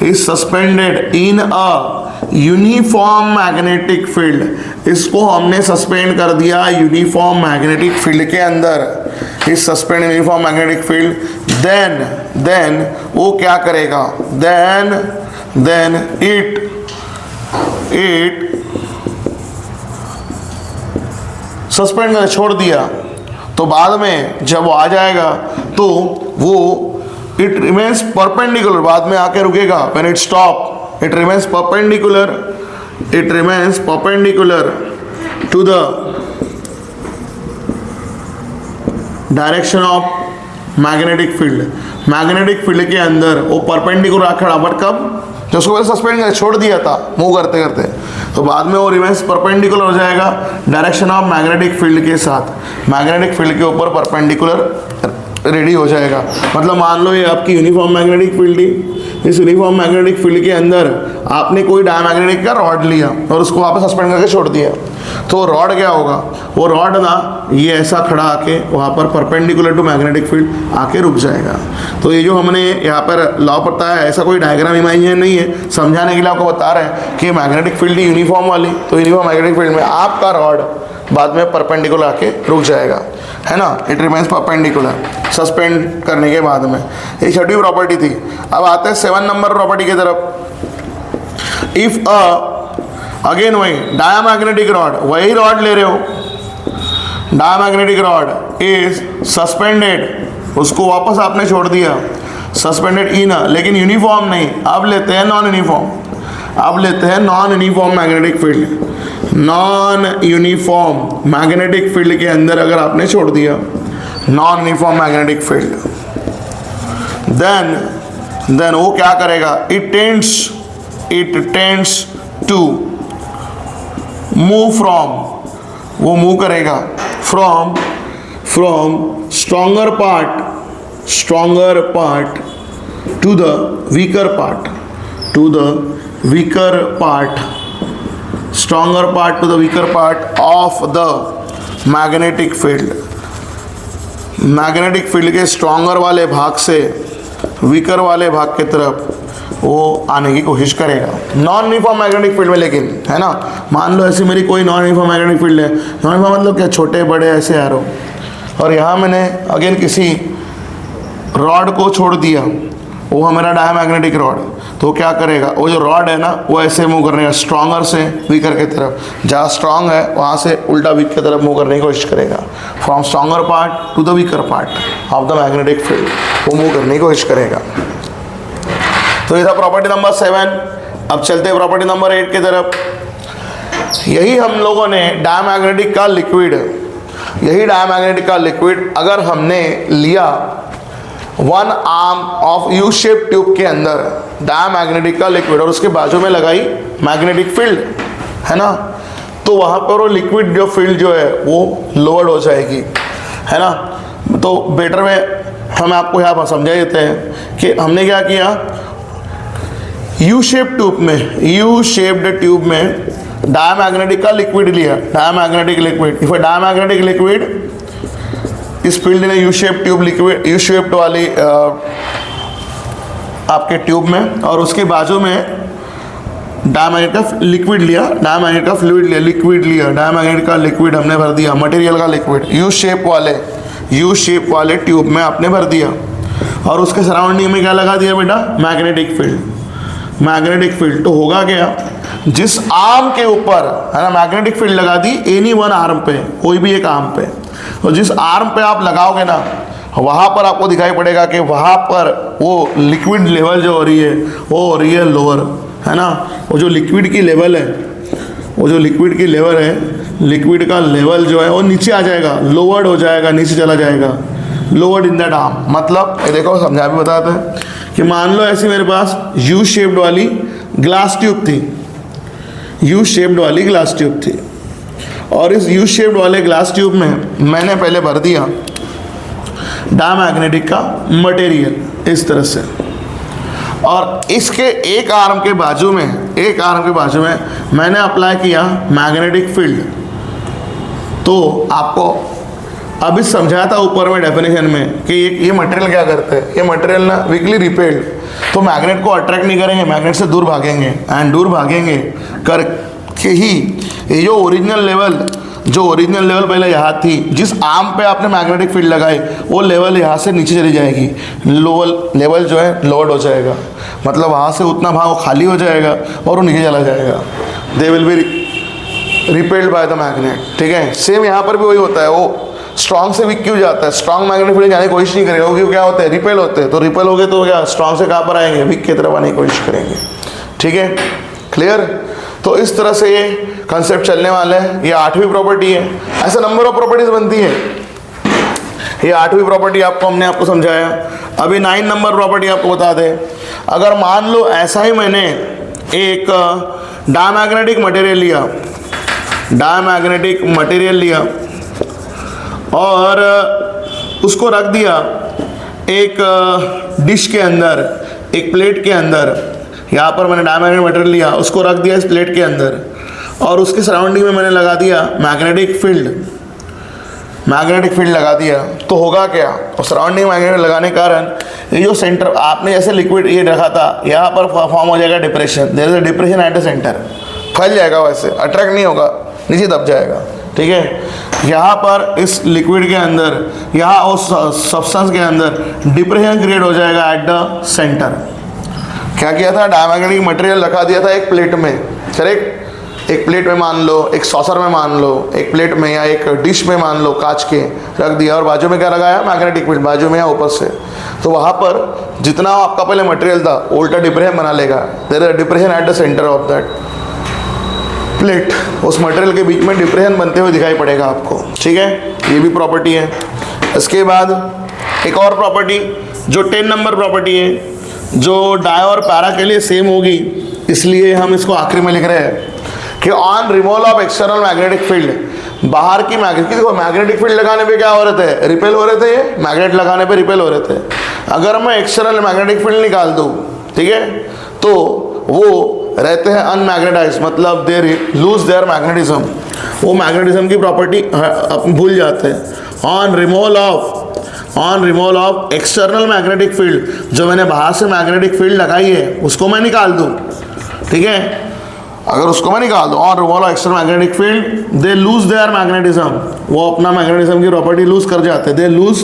is suspended in a uniform magnetic field, इसको हमने सस्पेंड कर दिया यूनिफॉर्म मैग्नेटिक फील्ड के अंदर, is suspend uniform magnetic field, then वो क्या करेगा? देन इट सस्पेंड कर छोड़ दिया, तो बाद में जब वो आ जाएगा तो वो इट रिमेन्स परपेंडिकुलर, बाद में आके रुकेगा। When it stop it remains perpendicular to the direction of magnetic field. Magnetic field के अंदर वो परपेंडिकुलर खड़ा, बट कब? जो उसको पहले सस्पेंड कर छोड़ दिया था मूव करते करते, तो बाद में वो रिमेन्स परपेंडिकुलर हो जाएगा डायरेक्शन ऑफ मैग्नेटिक फील्ड के साथ। मैग्नेटिक फील्ड के ऊपर परपेंडिकुलर रेडी हो जाएगा। मतलब मान लो ये आपकी यूनिफॉर्म मैग्नेटिक फील्ड थी, इस यूनिफॉर्म मैग्नेटिक फील्ड के अंदर आपने कोई डायमैग्नेटिक का रॉड लिया और उसको वापस सस्पेंड करके छोड़ दिया, तो रॉड क्या होगा? वो रॉड ना ये ऐसा खड़ा आके वहाँ पर परपेंडिकुलर टू मैग्नेटिक फील्ड आके रुक जाएगा। तो ये जो हमने यहाँ पर लॉ पढ़ता है, ऐसा कोई डायग्राम इमेजिन नहीं है, समझाने के लिए आपको बता रहे हैं कि मैग्नेटिक फील्ड यूनिफॉर्म वाली, तो यूनिफॉर्म मैग्नेटिक फील्ड में आपका रॉड बाद में परपेंडिकुलर आके रुक जाएगा, है ना, इट रिमेन्स परपेंडिकुलर सस्पेंड करने के बाद में। ये 6वीं प्रॉपर्टी थी। अब आते हैं 7 नंबर प्रॉपर्टी की तरफ। इफ अगेन वही डायमैग्नेटिक रॉड, वही रॉड ले रहे हो, डायमैग्नेटिक रॉड इज सस्पेंडेड, उसको वापस आपने छोड़ दिया, सस्पेंडेड इन, लेकिन यूनिफॉर्म नहीं, अब लेते हैं नॉन यूनिफॉर्म, अब लेते हैं non uniform magnetic field. Non uniform magnetic field के अंदर अगर आपने छोड़ दिया non uniform magnetic field, then वो क्या करेगा? It tends to move from, वो मूव करेगा from stronger part to the weaker part, stronger part to the weaker part of the magnetic field। Magnetic field के स्ट्रॉन्गर वाले भाग से weaker वाले भाग की तरफ वो आने की कोशिश करेगा। नॉन यूनिफॉर्म मैग्नेटिक फील्ड में, लेकिन है ना, मान लो ऐसी मेरी कोई नॉन यूनिफॉर्म मैग्नेटिक फील्ड है, नॉन यूनिफॉर्म मतलब क्या, छोटे बड़े ऐसे एरो, और यहाँ मैंने अगेन किसी रॉड को छोड़ दिया, वो हमारा डायमैग्नेटिक रॉड, तो क्या करेगा, वो जो रॉड है ना वो ऐसे मूव करने का, स्ट्रॉन्गर से वीकर की तरफ, जहाँ स्ट्रॉन्ग है वहाँ से उल्टा वीक की तरफ मूव करने की कोशिश करेगा, from stronger part to the weaker part of the magnetic field, वो मूव करने की कोशिश करेगा। तो ये था प्रॉपर्टी नंबर 7। अब चलते हैं प्रॉपर्टी नंबर 8 की तरफ। यही हम लोगों ने डायमैग्नेटिक का लिक्विड, यही डायमैग्नेटिक का लिक्विड अगर हमने लिया one arm of U shape tube के अंदर, डायमैग्नेटिक का लिक्विड, और उसके बाजू में लगाई मैग्नेटिक फील्ड, है ना, तो वहाँ पर वो लिक्विड जो फील्ड जो है वो लोअर्ड हो जाएगी, है ना। तो बेटर में हम आपको यहाँ पर समझा देते हैं कि हमने क्या किया, यू शेप ट्यूब में, यू शेप्ड ट्यूब में डायमैग्नेटिक का लिक्विड लिया, diamagnetic liquid, if diamagnetic liquid इस फील्ड ने U shape tube liquid, U shaped वाली आपके ट्यूब में, और उसके बाजू में डायमैग्नेट का लिक्विड लिया, डायमैग्नेट का फ्लूइड लिया, लिक्विड लिया, डायमैग्नेट का लिक्विड हमने भर दिया, मटेरियल का लिक्विड यू शेप वाले ट्यूब में आपने भर दिया, और उसके सराउंडिंग में क्या लगा दिया बेटा, मैग्नेटिक फील्ड, मैग्नेटिक फील्ड। तो होगा क्या, जिस आर्म के ऊपर है ना मैग्नेटिक फील्ड लगा दी, एनी वन आर्म पे, कोई भी एक आर्म पे, तो जिस आर्म पे आप लगाओगे ना वहाँ पर आपको दिखाई पड़ेगा कि वहाँ पर वो लिक्विड लेवल जो हो रही है वो हो रही है लोअर, है ना। वो जो लिक्विड की लेवल है, वो जो लिक्विड की लेवल है, लिक्विड का लेवल जो है वो नीचे आ जाएगा, लोअर्ड हो जाएगा, नीचे चला जाएगा, लोअर्ड इन दैट आर्म। मतलब ये देखो समझा भी बताते हैं कि मान लो ऐसी मेरे पास यू शेप्ड वाली ग्लास ट्यूब थी, यू शेप्ड वाली ग्लास ट्यूब थी, और इस यू शेप्ड वाले ग्लास ट्यूब में मैंने पहले भर दिया डायमैग्नेटिक का मटेरियल इस तरह से, और इसके एक आर्म के बाजू में, एक आर्म के बाजू में मैंने अप्लाई किया मैग्नेटिक फील्ड। तो आपको अभी समझाया था ऊपर में डेफिनेशन में कि ये मटेरियल क्या करते हैं, ये मटेरियल ना वीकली रिपेल्ड, तो मैग्नेट को अट्रैक्ट नहीं करेंगे, मैग्नेट से दूर भागेंगे, एंड दूर भागेंगे करके ही ये जो ओरिजिनल लेवल पहले यहाँ थी, जिस आर्म पे आपने मैग्नेटिक फील्ड लगाई, वो लेवल यहाँ से नीचे चली जाएगी, लोअर लेवल जो है लोअर्ड हो जाएगा, मतलब वहाँ से उतना भाग खाली हो जाएगा और वो नीचे चला जाएगा, they will be repelled by the magnet. ठीक है, सेम यहाँ पर भी वही होता है, वो स्ट्रॉन्ग से वीक क्यों जाता है, स्ट्रॉन्ग मैग्नेटिक फील्ड जाने की कोशिश नहीं करेगा, क्योंकि क्या होते हैं, रिपेल होते हैं, तो रिपेल हो गए तो क्या स्ट्रॉन्ग से कहाँ पर आएंगे, वीक की तरफ आने की कोशिश करेंगे। ठीक है, क्लियर। तो इस तरह से ये कंसेप्ट चलने वाला है। ये 8वीं प्रॉपर्टी है, ऐसे नंबर ऑफ प्रॉपर्टीज बनती है। ये 8वीं प्रॉपर्टी हमने आपको समझाया। अभी 9 नंबर प्रॉपर्टी आपको बता दें। अगर मान लो ऐसा ही मैंने एक डायमैग्नेटिक मटेरियल लिया और उसको रख दिया एक डिश के अंदर, एक प्लेट के अंदर, यहाँ पर मैंने डायमैग्नेटिक मटेरियल लिया, उसको रख दिया इस प्लेट के अंदर, और उसके सराउंडिंग में मैंने लगा दिया मैग्नेटिक फील्ड लगा दिया। तो होगा क्या, और सराउंडिंग मैग्नेटिक लगाने के कारण ये जो सेंटर आपने जैसे लिक्विड ये रखा था, यहाँ पर फॉर्म हो जाएगा depression, there is a depression at the centre, फैल जाएगा, वैसे अट्रैक्ट नहीं होगा, नीचे दब जाएगा। ठीक है, यहाँ पर इस लिक्विड के अंदर, यहाँ उस सब्सटेंस के अंदर डिप्रेशन क्रिएट हो जाएगा एट द सेंटर। क्या किया था, डायमैग्नेटिक मटेरियल रखा दिया था एक प्लेट में, करेक्ट, एक प्लेट में मान लो, एक सॉसर में मान लो, एक प्लेट में या एक डिश में मान लो, कांच के रख दिया, और बाजू में क्या लगाया, मैग्नेटिक फील्ड बाजू में या ऊपर से। तो वहाँ पर जितना आपका पहले मटेरियल था उल्टा डिप्रेशन बना लेगा, there is a depression at the centre of that plate, उस मटेरियल के बीच में डिप्रेशन बनते हुए दिखाई पड़ेगा आपको। ठीक है, ये भी प्रॉपर्टी है। इसके बाद एक और प्रॉपर्टी जो 10 नंबर प्रॉपर्टी है, जो डाय और पैरा के लिए सेम होगी, इसलिए हम इसको आखिरी में लिख रहे हैं कि on removal of external magnetic field, बाहर की मैग्नेटिक फील्ड लगाने पे क्या हो रहे थे, रिपेल हो रहे थे, ये मैग्नेट लगाने पे रिपेल हो रहे थे। अगर मैं एक्सटर्नल मैग्नेटिक फील्ड निकाल दूँ, ठीक है, तो वो रहते हैं अनमैग्नेटाइज, मतलब दे लूज देयर मैग्नेटिज्म, वो मैग्नेटिज्म की प्रॉपर्टी भूल जाते हैं। On removal of external magnetic field, जो मैंने बाहर से मैग्नेटिक फील्ड लगाई है उसको मैं निकाल दूँ, ठीक है, अगर उसको मैं निकाल दूँ और revolve external magnetic field, they lose their magnetism, वो अपना मैग्नेटिज्म की प्रॉपर्टी लूज कर जाते हैं, दे लूज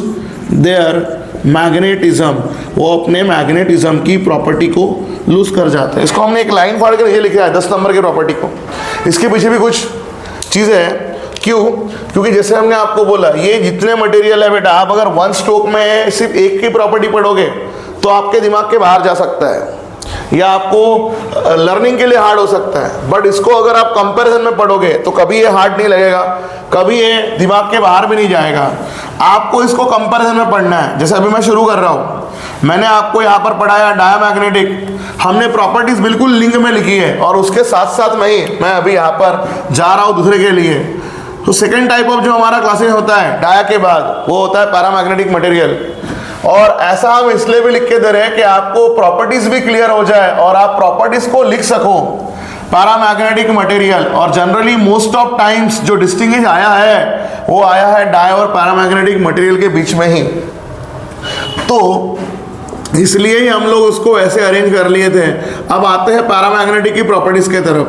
देयर मैग्नेटिज्म, वो अपने मैग्नेटिज्म की प्रॉपर्टी को लूज कर जाते हैं। इसको हमने एक लाइन फाड़ कर ये लिखा है 10 नंबर की प्रॉपर्टी को। इसके पीछे भी कुछ चीज़ें हैं। क्यों? क्योंकि जैसे हमने आपको बोला, ये जितने मटेरियल है बेटा, आप अगर वन स्ट्रोक में सिर्फ एक की प्रॉपर्टी पढ़ोगे तो आपके दिमाग के बाहर जा सकता है या आपको लर्निंग के लिए हार्ड हो सकता है। बट इसको अगर आप कंपैरिजन में पढ़ोगे तो कभी ये हार्ड नहीं लगेगा, कभी ये दिमाग के बाहर भी नहीं जाएगा। आपको इसको कंपैरिजन में पढ़ना है। जैसे अभी मैं शुरू कर रहा हूँ, मैंने आपको यहाँ पर पढ़ाया डायमैग्नेटिक, हमने प्रॉपर्टीज बिल्कुल लिंक में लिखी है और उसके साथ साथ मैं अभी यहाँ पर जा रहा हूँ दूसरे के लिए। तो सेकेंड टाइप ऑफ जो हमारा क्लासेस होता है डाया के बाद, वो होता है पैरामैग्नेटिक मटेरियल। और ऐसा हम इसलिए भी लिख के दे रहे हैं कि आपको प्रॉपर्टीज भी क्लियर हो जाए और आप प्रॉपर्टीज को लिख सको पैरामैग्नेटिक मटेरियल। और जनरली मोस्ट ऑफ टाइम्स जो डिस्टिंग्विश आया है वो आया है डाया और पैरामैग्नेटिक मटेरियल के बीच में ही, तो इसलिए ही हम लोग उसको ऐसे अरेंज कर लिए थे। अब आते हैं पैरामैग्नेटिक की प्रॉपर्टीज के तरफ।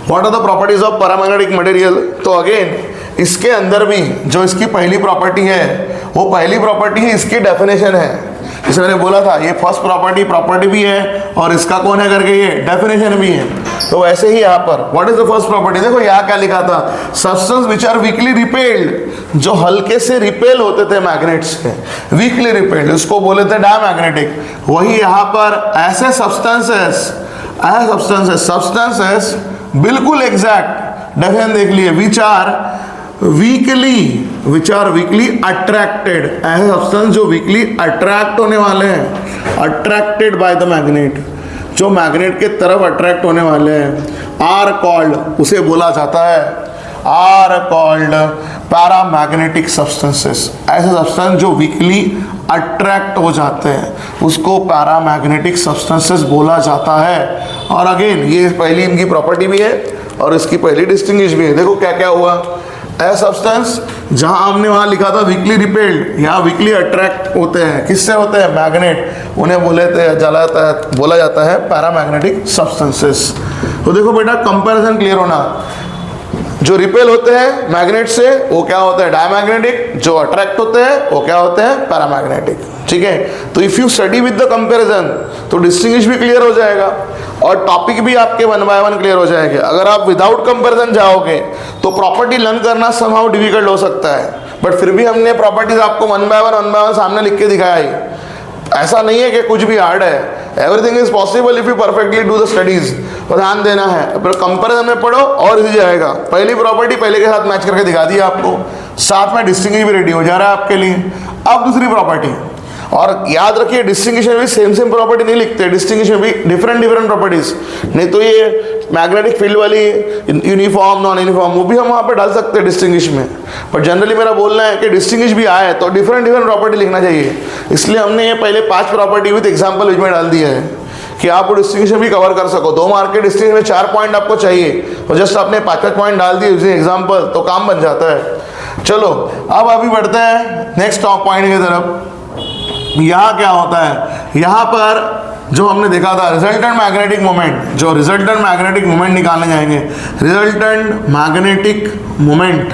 What are the properties of paramagnetic material? तो अगेन इसके अंदर भी जो इसकी पहली प्रॉपर्टी है, वो पहली प्रॉपर्टी ही इसकी डेफिनेशन है। जैसे मैंने बोला था, ये फर्स्ट प्रॉपर्टी भी है और इसका कौन है करके ये डेफिनेशन भी है। तो वैसे ही यहाँ पर what is the first property, देखो यहाँ क्या लिखा था, substance which are weakly repelled, जो हल्के से रिपेल होते थे मैग्नेट से, वीकली रिपेल्ड, उसको बोले थे डायमैग्नेटिक। वही यहाँ पर ऐसे सब्सटेंसेस बिल्कुल एग्जैक्ट डेफिनेशन देख लिए, विच आर वीकली अट्रैक्टेड, ऐसे सब्सटेंस जो वीकली अट्रैक्ट होने वाले हैं, अट्रैक्टेड बाय द मैग्नेट, जो मैग्नेट के तरफ अट्रैक्ट होने वाले हैं, आर कॉल्ड, उसे बोला जाता है आर कॉल्ड पैरामैग्नेटिक सब्सटेंसेस। ऐसे सब्सटेंस जो वीकली अट्रैक्ट हो जाते हैं उसको पैरामैग्नेटिक सब्सटेंसेस बोला जाता है। और अगेन ये पहली इनकी प्रॉपर्टी भी है और इसकी पहली डिस्टिंग्विश भी है। देखो क्या क्या हुआ, ऐसा सब्सटेंस जहां हमने वहां लिखा था वीकली रिपेल्ड, यहाँ वीकली अट्रैक्ट होते हैं, किससे होते हैं, मैग्नेट, उन्हें बोला जाता है पैरामैग्नेटिक सब्सटेंसेस। तो देखो बेटा कंपैरिजन क्लियर होना, जो रिपेल होते हैं मैग्नेट से वो क्या होता है डायमैग्नेटिक, जो अट्रैक्ट होते हैं वो क्या होते हैं पैरामैग्नेटिक। ठीक है, तो if you study with the comparison तो डिस्टिंग्विश भी क्लियर हो जाएगा और टॉपिक भी आपके 1 by 1 क्लियर हो जाएंगे। अगर आप विदाउट कंपैरिजन जाओगे तो प्रॉपर्टी लर्न करना समहाउ डिफिकल्ट हो सकता है, बट फिर भी हमने प्रॉपर्टीज आपको 1 by 1 सामने लिख के दिखाया ही। ऐसा नहीं है कि कुछ भी हार्ड है, everything is possible if you perfectly do the studies. तो ध्यान देना है, पर कंपैरिजन में पढ़ो और इजी जाएगा। पहली प्रॉपर्टी पहले के साथ मैच करके दिखा दी आपको, साथ में डिस्टिंग्विश भी रेडी हो जा रहा है आपके लिए। अब दूसरी प्रॉपर्टी, और याद रखिए डिस्टिंग्विश में भी सेम प्रॉपर्टी नहीं लिखते, डिस्टिंग्विश में भी डिफरेंट प्रॉपर्टीज, नहीं तो ये मैग्नेटिक फील्ड वाली यूनिफॉर्म नॉन यूनिफॉर्म वो भी हम वहाँ पे डाल सकते हैं डिस्टिंग्विश में, बट जनरली मेरा बोलना है कि डिस्टिंग्विश भी आए तो डिफरेंट प्रॉपर्टी लिखना चाहिए। इसलिए हमने ये पहले 5 प्रॉपर्टी विद एग्जाम्पल में डाल दिया है कि आप डिस्टिंग्विश भी कवर कर सको। 2 मार्क के डिस्टिंग्विश में 4 पॉइंट आपको चाहिए और जस्ट आपने 5 पॉइंट डाल दिए यूजिंग एग्जाम्पल तो काम बन जाता है। चलो अब अभी बढ़ते हैं नेक्स्ट पॉइंट की तरफ। यहाँ क्या होता है, यहाँ पर जो हमने देखा था रिजल्टेंट मैग्नेटिक मोमेंट, जो रिजल्टेंट मैग्नेटिक मोमेंट निकालने जाएंगे, resultant magnetic moment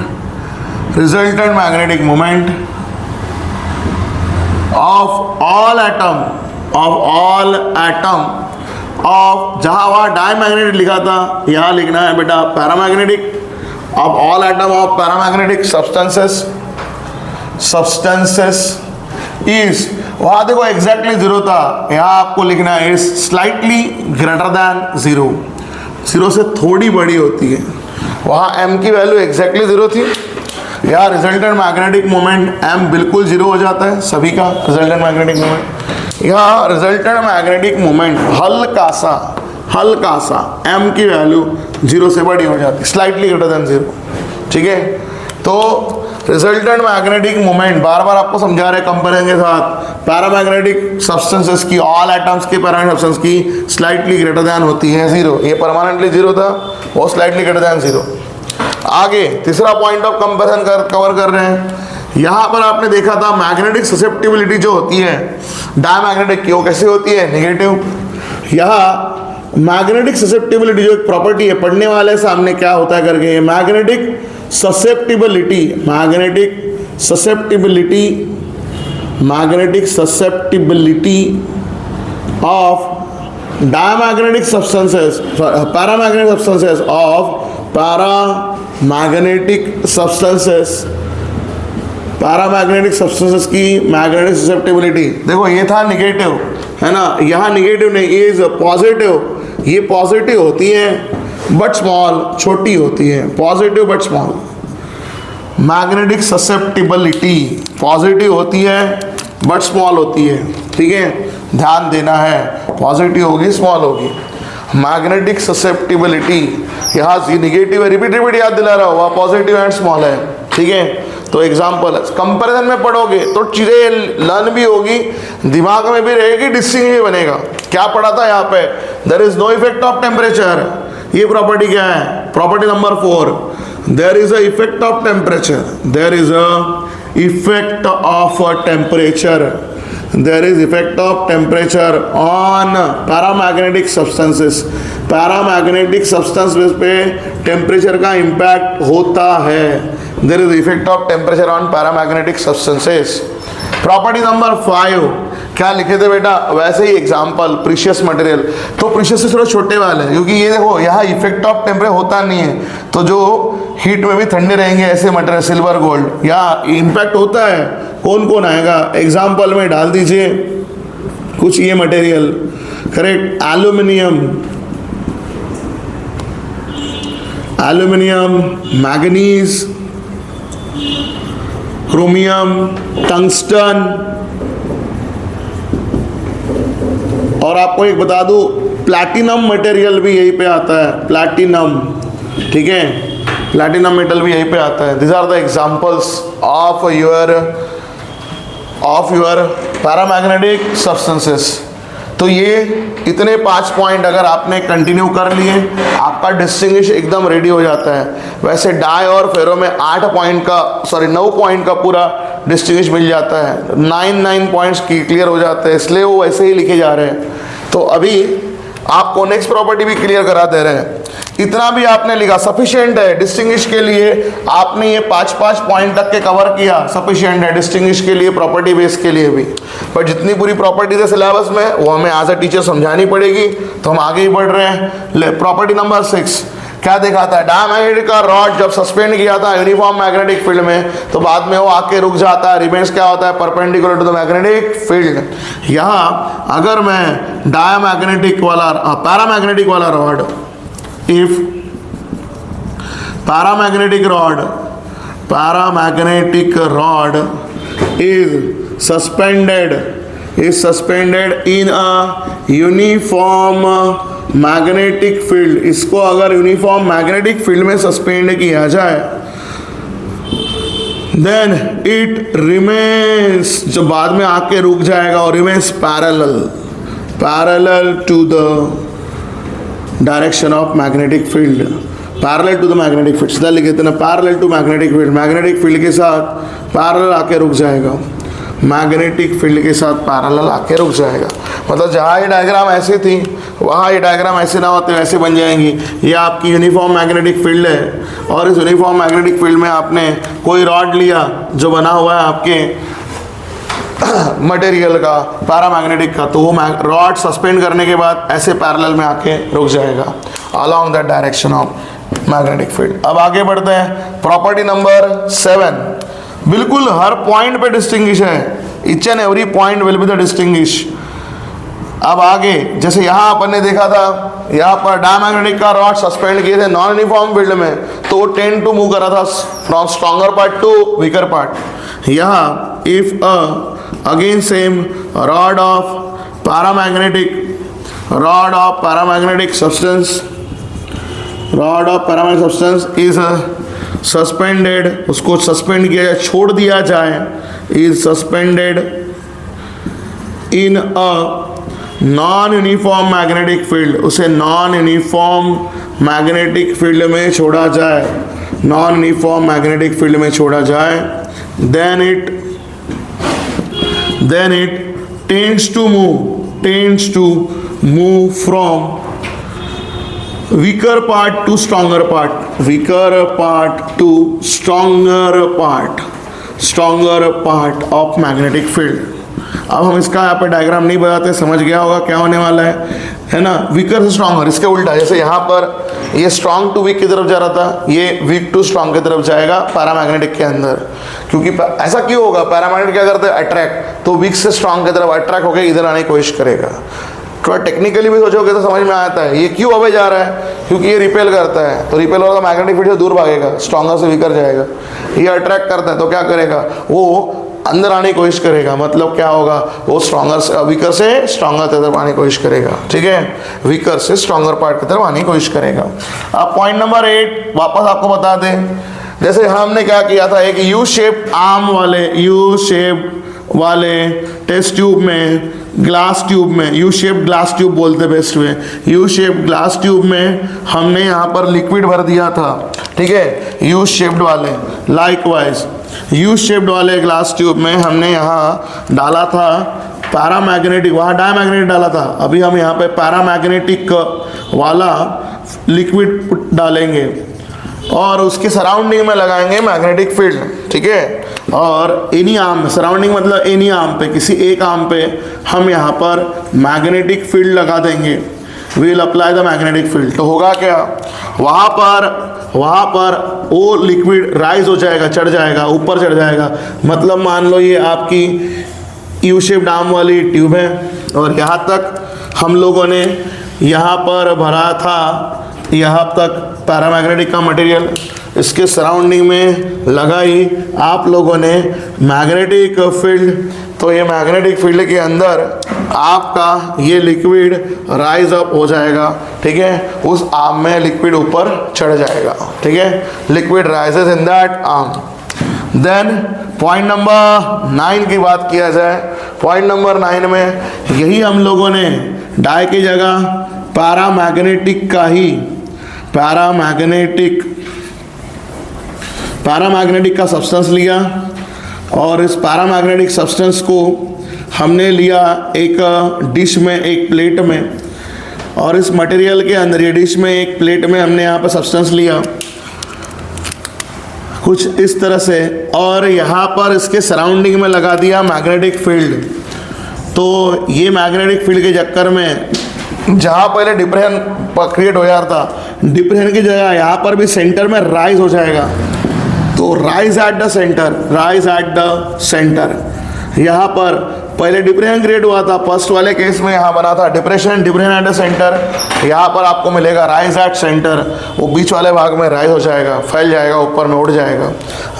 of all atom of, जहाँ वहाँ डायमैग्नेटिक लिखा था यहाँ लिखना है बेटा paramagnetic, of all atom of paramagnetic substances is, वहाँ देखो एग्जैक्टली 0 था, यहाँ आपको लिखना है इज स्लाइटली ग्रेटर दैन 0 से थोड़ी बड़ी होती है। वहाँ m की वैल्यू एग्जैक्टली 0 थी, यहाँ रिजल्टेंट मैग्नेटिक मोमेंट m बिल्कुल 0 हो जाता है सभी का रिजल्टेंट मैग्नेटिक मोमेंट। यहाँ रिजल्टेंट मैग्नेटिक मोमेंट हल्का सा m की वैल्यू 0 से बड़ी हो जाती है, स्लाइटली ग्रेटर दैन 0। ठीक है, तो रिजल्टेंट मैग्नेटिक मोमेंट बार बार आपको समझा रहे कंपैरिजन के साथ, पैरामैग्नेटिक सब्सटेंसेस की, ऑल एटम्स की पैरामैग्नेटिक सब्सटेंस की स्लाइटली ग्रेटर दैन होती है 0। ये परमानेंटली 0 था, वो स्लाइटली ग्रेटर दैन 0। आगे तीसरा पॉइंट ऑफ कंपैरिजन कवर कर रहे हैं। यहाँ पर आपने देखा था मैग्नेटिक ससेप्टिबिलिटी जो होती है डायमैग्नेटिक की, वो कैसे होती है, नेगेटिव। यहाँ मैग्नेटिक ससेप्टिबिलिटी जो एक प्रॉपर्टी है, पढ़ने वाले सामने क्या होता है करके, magnetic susceptibility, magnetic susceptibility of diamagnetic substances, paramagnetic substances of paramagnetic substances की मैग्नेटिक ससेप्टिबिलिटी। देखो ये था निगेटिव, है ना, यहाँ निगेटिव नहीं, ये इज पॉजिटिव। ये पॉजिटिव होती है बट स्मॉल, छोटी होती है, positive but small. Magnetic susceptibility positive होती है बट स्मॉल होती है, ठीक है, ध्यान देना है, पॉजिटिव होगी स्मॉल होगी। मैग्नेटिक ससेप्टिबिलिटी यहाँ निगेटिव है, रिपीट याद दिला रहा हो, वहाँ पॉजिटिव एंड स्मॉल है, ठीक है। तो एग्जाम्पल कंपैरिजन में पढ़ोगे तो चीज़ें लर्न भी होगी, दिमाग में भी रहेगी, डिस्टिंग भी बनेगा। क्या पढ़ा था यहाँ पे, there is no effect of temperature, ये प्रॉपर्टी क्या है, property number 4, there is a effect of temperature, there is a effect of temperature, there is effect of temperature on paramagnetic substances, paramagnetic substance पे temperature का impact होता है, there is effect of temperature on paramagnetic substances। Property number 5 क्या लिखे थे बेटा, वैसे ही example precious material, तो प्रीशियस से थोड़ा छोटे वाले हैं, क्योंकि ये देखो यहाँ इफेक्ट ऑफ टेम्परेचर होता नहीं है, तो जो हीट में भी ठंडे रहेंगे ऐसे मटेरियल, सिल्वर गोल्ड, यहाँ इम्पैक्ट होता है। कौन कौन आएगा एग्जाम्पल में डाल दीजिए कुछ ये material, correct, aluminium, manganese, chromium, tungsten, और आपको एक बता दूं प्लैटिनम मटेरियल भी यहीं पे आता है, प्लैटिनम, ठीक है, प्लैटिनम मेटल भी यहीं पे आता है। This are the examples of your paramagnetic substances. तो ये इतने 5 पॉइंट अगर आपने कंटिन्यू कर लिए, आपका डिस्टिंग्विश एकदम रेडी हो जाता है। वैसे डाई और फेरो में 9 पॉइंट का पूरा डिस्टिंग्विश मिल जाता है, 9 पॉइंट्स क्लियर हो जाते हैं, इसलिए वो वैसे ही लिखे जा रहे हैं। तो अभी आपको नेक्स्ट प्रॉपर्टी भी क्लियर करा दे रहे हैं। इतना भी आपने लिखा सफिशिएंट है डिस्टिंग्विश के लिए, आपने ये 5 पॉइंट तक के कवर किया, सफिशिएंट है डिस्टिंग्विश के लिए, प्रॉपर्टी बेस के लिए भी। पर जितनी पूरी प्रॉपर्टी है सिलेबस में वो हमें एज अ टीचर समझानी पड़ेगी, तो हम आगे ही बढ़ रहे हैं। प्रॉपर्टी नंबर 6 क्या देखा था, डायमैग्नेटिक का रॉड जब सस्पेंड किया था यूनिफॉर्म मैग्नेटिक फील्ड में, तो बाद में वो आके रुक जाता है, रिमेन्स क्या होता है, perpendicular to the magnetic field. यहाँ अगर मैं डायमैग्नेटिक वाला पैरामैग्नेटिक वाला rod, if paramagnetic rod is suspended in a uniform magnetic field, इसको अगर यूनिफॉर्म मैग्नेटिक फील्ड में सस्पेंड किया जाए, then it remains, जो बाद में आके रुक जाएगा, और remains parallel to the direction of magnetic field, parallel to the magnetic field, सीधा लिख देते ना, parallel to magnetic field, magnetic field के साथ पैरेलल आके रुक जाएगा, मैग्नेटिक फील्ड के साथ पैरेलल आके रुक जाएगा। मतलब जहाँ ये डायग्राम ऐसी थी वहाँ ये डायग्राम ऐसे ना होते वैसे बन जाएंगी। ये आपकी यूनिफॉर्म मैग्नेटिक फील्ड है, और इस यूनिफॉर्म मैग्नेटिक फील्ड में आपने कोई रॉड लिया जो बना हुआ है आपके मटेरियल का, पैरामैग्नेटिक का, तो वो रॉड सस्पेंड करने के बाद ऐसे पैरेलल में आके रुक जाएगा along that direction of magnetic field. अब आगे बढ़ते हैं, प्रॉपर्टी नंबर 7 बिल्कुल हर पॉइंट पे डिस्टिंग्विश है, each and every point will be the distinguish. अब आगे जैसे यहाँ अपन ने देखा था, यहाँ पर डायमैग्नेटिक का रॉड सस्पेंड किए थे नॉन यूनिफॉर्म फील्ड में, तो वो टेंड टू मूव करा था from stronger part to weaker part. यहाँ if again same rod of paramagnetic substance is suspended, उसको सस्पेंड किया जाए, छोड़ दिया जाए, is suspended in a non uniform magnetic field, उसे नॉन यूनिफॉर्म मैग्नेटिक फील्ड में छोड़ा जाए, नॉन यूनिफॉर्म मैग्नेटिक फील्ड में छोड़ा जाए, then it tends to move from weaker part to stronger part, weaker part to stronger part of magnetic field. अब हम इसका यहाँ पे डायग्राम नहीं बताते, समझ गया होगा क्या होने वाला है ना। वीकर से स्ट्रॉन्गर, इसके उल्टा, जैसे यहाँ पर ये स्ट्रॉन्ग टू वीक की तरफ जा रहा था, ये वीक टू स्ट्रॉन्ग की तरफ जाएगा पैरामैग्नेटिक के अंदर। क्योंकि ऐसा क्यों होगा, पैरामैग्नेटिक क्या करते हैं, अट्रैक्ट, तो वीक से स्ट्रॉन्ग की तरफ अट्रैक्ट होकर इधर आने की कोशिश करेगा। थोड़ा टेक्निकली भी सोचोगे तो समझ में आता है ये क्यों अवे जा रहा है, क्योंकि ये रिपेल करता है, तो रिपेल वाला मैग्नेटिक फील्ड से दूर भागेगा, स्ट्रॉन्गर से वीकर जाएगा। ये अट्रैक्ट करता है तो क्या करेगा, वो अंदर आने की कोशिश करेगा, मतलब क्या होगा, वो वीकर से स्ट्रॉन्गर की तरफ आने की कोशिश करेगा। ठीक है, वीकर से स्ट्रॉन्गर पार्ट की तरफ आने की कोशिश करेगा। अब पॉइंट नंबर 8 वापस आपको बता दें, जैसे हमने क्या किया था, एक यू शेप वाले टेस्ट ट्यूब में, ग्लास ट्यूब में, यू शेप ग्लास ट्यूब बोलते बेस्ट में, यू शेप ग्लास ट्यूब में हमने यहाँ पर लिक्विड भर दिया था। ठीक है, यू शेप्ड वाले, लाइकवाइज यू शेप्ड वाले ग्लास ट्यूब में हमने यहाँ डाला था पैरामैग्नेटिक, वहाँ डायमैग्नेटिक डाला था, अभी हम यहाँ पे पैरामैग्नेटिक वाला लिक्विड डालेंगे और उसके सराउंडिंग में लगाएंगे मैग्नेटिक फील्ड। ठीक है, और एनी आर्म, सराउंडिंग मतलब एनी आर्म पे, किसी एक आर्म पे हम यहाँ पर मैग्नेटिक फील्ड लगा देंगे, will apply the magnetic field. तो होगा क्या, वहाँ पर वो लिक्विड राइज हो जाएगा, चढ़ जाएगा, ऊपर चढ़ जाएगा। मतलब मान लो ये आपकी यू शेप्ड आर्म वाली ट्यूब है और यहाँ तक हम लोगों ने यहाँ पर भरा था, यहाँ तक पैरामैग्नेटिक का मटेरियल, इसके सराउंडिंग में लगाई आप लोगों ने मैग्नेटिक फील्ड, तो ये मैग्नेटिक फील्ड के अंदर आपका ये लिक्विड राइज अप हो जाएगा। ठीक है, उस आर्म में लिक्विड ऊपर चढ़ जाएगा। ठीक है, liquid rises in that arm. Then point number 9 की बात किया जाए, पॉइंट नंबर 9 में यही हम लोगों ने डाई की जगह पैरामैग्नेटिक का सब्सटेंस लिया और इस पैरामैग्नेटिक सब्सटेंस को हमने लिया एक डिश में, एक प्लेट में, और इस मटेरियल के अंदर, ये डिश में एक प्लेट में हमने यहाँ पर सब्सटेंस लिया कुछ इस तरह से, और यहाँ पर इसके सराउंडिंग में लगा दिया मैग्नेटिक फील्ड। तो ये मैग्नेटिक फील्ड के चक्कर में जहाँ पहले डिप्रेशन क्रिएट हो जाता था, डिप्रेशन की जगह यहाँ पर भी सेंटर में राइज हो जाएगा। तो राइज एट द सेंटर, यहाँ पर पहले डिप्रेशन क्रिएट हुआ था, फर्स्ट वाले केस में यहाँ बना था डिप्रेशन एट द सेंटर, यहाँ पर आपको मिलेगा राइज एट सेंटर, वो बीच वाले भाग में राइज हो जाएगा, फैल जाएगा, ऊपर में उड़ जाएगा,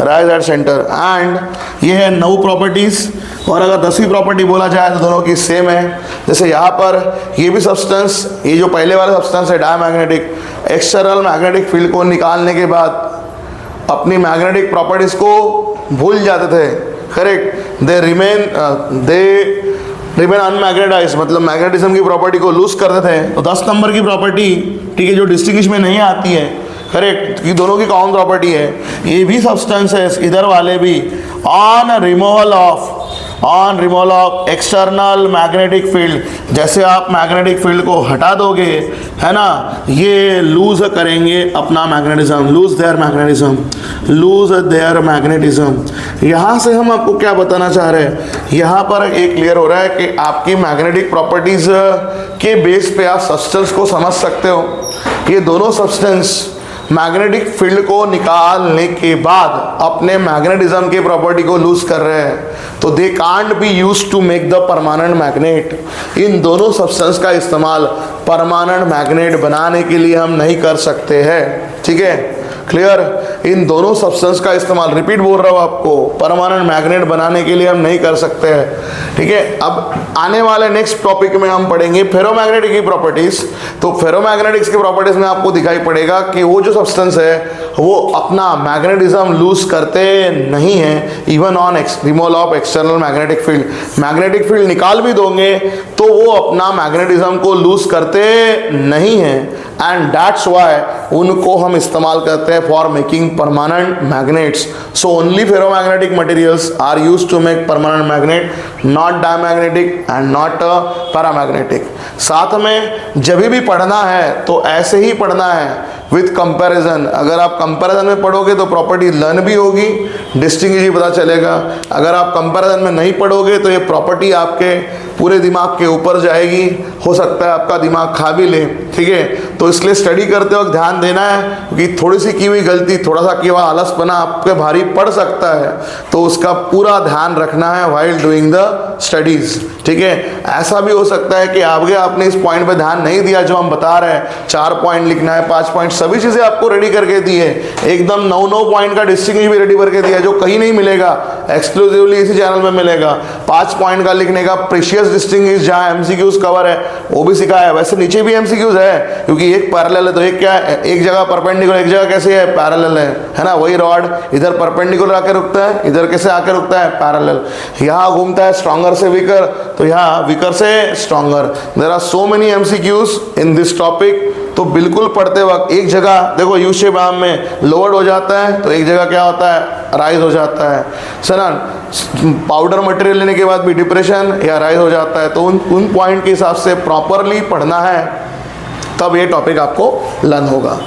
राइज एट सेंटर। एंड ये है 9 प्रॉपर्टीज़, और अगर 10वीं प्रॉपर्टी बोला जाए तो दोनों की सेम है। जैसे यहाँ पर ये भी सब्सटेंस, ये जो पहले वाला सब्सटेंस है डायमैग्नेटिक, एक्सटर्नल मैग्नेटिक फील्ड को निकालने के बाद अपनी मैग्नेटिक प्रॉपर्टीज़ को भूल जाते थे, करेक्ट, दे रिमेन अनमैग्नेटाइज, मतलब मैग्नेटिज्म की प्रॉपर्टी को लूज करते थे। तो 10 नंबर की प्रॉपर्टी, ठीक है, जो डिस्टिंग्विश में नहीं आती है, करेक्ट, कि दोनों की कॉमन प्रॉपर्टी है, ये भी सब्सटेंसेस इधर वाले भी on removal of external magnetic field, जैसे आप मैग्नेटिक फील्ड को हटा दोगे, है ना, ये लूज करेंगे अपना मैग्नेटिज्म, लूज देयर मैग्नेटिज्म। यहाँ से हम आपको क्या बताना चाह रहे हैं, यहाँ पर एक क्लियर हो रहा है कि आपकी मैग्नेटिक प्रॉपर्टीज के बेस पे आप सब्सटेंस को समझ सकते हो। ये दोनों सब्सटेंस मैग्नेटिक फील्ड को निकालने के बाद अपने मैग्नेटिज्म की प्रॉपर्टी को लूज कर रहे हैं, तो they can't be used to make the permanent magnet. इन दोनों सब्सटेंस का इस्तेमाल परमानेंट मैग्नेट बनाने के लिए हम नहीं कर सकते हैं। ठीक है, क्लियर, इन दोनों सब्सटेंस का इस्तेमाल, रिपीट बोल रहा हूँ आपको, परमानेंट मैग्नेट बनाने के लिए हम नहीं कर सकते हैं। ठीक है, अब आने वाले नेक्स्ट टॉपिक में हम पढ़ेंगे फेरोमैग्नेटिक की प्रॉपर्टीज। तो फेरोमैग्नेटिक्स की प्रॉपर्टीज में आपको दिखाई पड़ेगा कि वो जो सब्सटेंस है वो अपना मैग्नेटिज्म लूज करते नहीं हैं even on removal of external magnetic field. Magnetic field निकाल भी दोगे तो वो अपना मैग्नेटिज्म को लूज करते नहीं हैं, एंड दैट्स वाई उनको हम इस्तेमाल करते हैं for making permanent magnets. So only ferromagnetic materials are used to make permanent magnet, not diamagnetic and not paramagnetic. साथ में जब भी पढ़ना है तो ऐसे ही पढ़ना है विथ कंपैरिजन। अगर आप कंपैरिजन में पढ़ोगे तो प्रॉपर्टी लर्न भी होगी, डिस्टिंग्विश भी पता चलेगा। अगर आप कंपैरिजन में नहीं पढ़ोगे तो ये प्रॉपर्टी आपके पूरे दिमाग के ऊपर जाएगी, हो सकता है आपका दिमाग खा भी ले, ठीक है। तो इसलिए स्टडी करते वक्त ध्यान देना है, क्योंकि थोड़ी सी की हुई गलती, थोड़ा सा किया हुआ आलसपना आपके भारी पड़ सकता है, तो उसका पूरा ध्यान रखना है व्हाइल डूइंग द स्टडीज, ठीक है। ऐसा भी हो सकता है कि आगे आपने इस पॉइंट पे ध्यान नहीं दिया जो हम बता रहे हैं, 4 पॉइंट लिखना है, 5 पॉइंट, सभी चीजें आपको रेडी करके दी है, एकदम 9 पॉइंट का डिस्टिंग्विश भी रेडी करके दिया है, जो कहीं नहीं मिलेगा, एक्सक्लूसिवली इसी चैनल में मिलेगा। 5 पॉइंट का लिखने का प्रीशियस डिस्टिंग्विश जहां एमसीक्यूज कवर है वो भी सिखाया है। वैसे नीचे भी एमसीक्यूज है, क्योंकि एक पैरेलल है तो एक क्या है, एक जगह परपेंडिकुलर, एक जगह कैसे है, पैरेलल है ना। वही रॉड इधर परपेंडिकुलर आके रुकता है, इधर कैसे आके रुकता है, पैरेलल। यहाँ घूमता है स्ट्रॉन्गर से वीकर, तो यहाँ वीकर से stronger. There are so many MCQs in this topic. तो बिल्कुल पढ़ते वक्त एक जगह देखो यू शेप आर्म में लोअर्ड हो जाता है तो एक जगह क्या होता है, राइज हो जाता है। सर पाउडर मटेरियल लेने के बाद भी डिप्रेशन या राइज हो जाता है, तो उन पॉइंट के हिसाब से प्रॉपरली पढ़ना है, तब ये टॉपिक आपको लर्न होगा।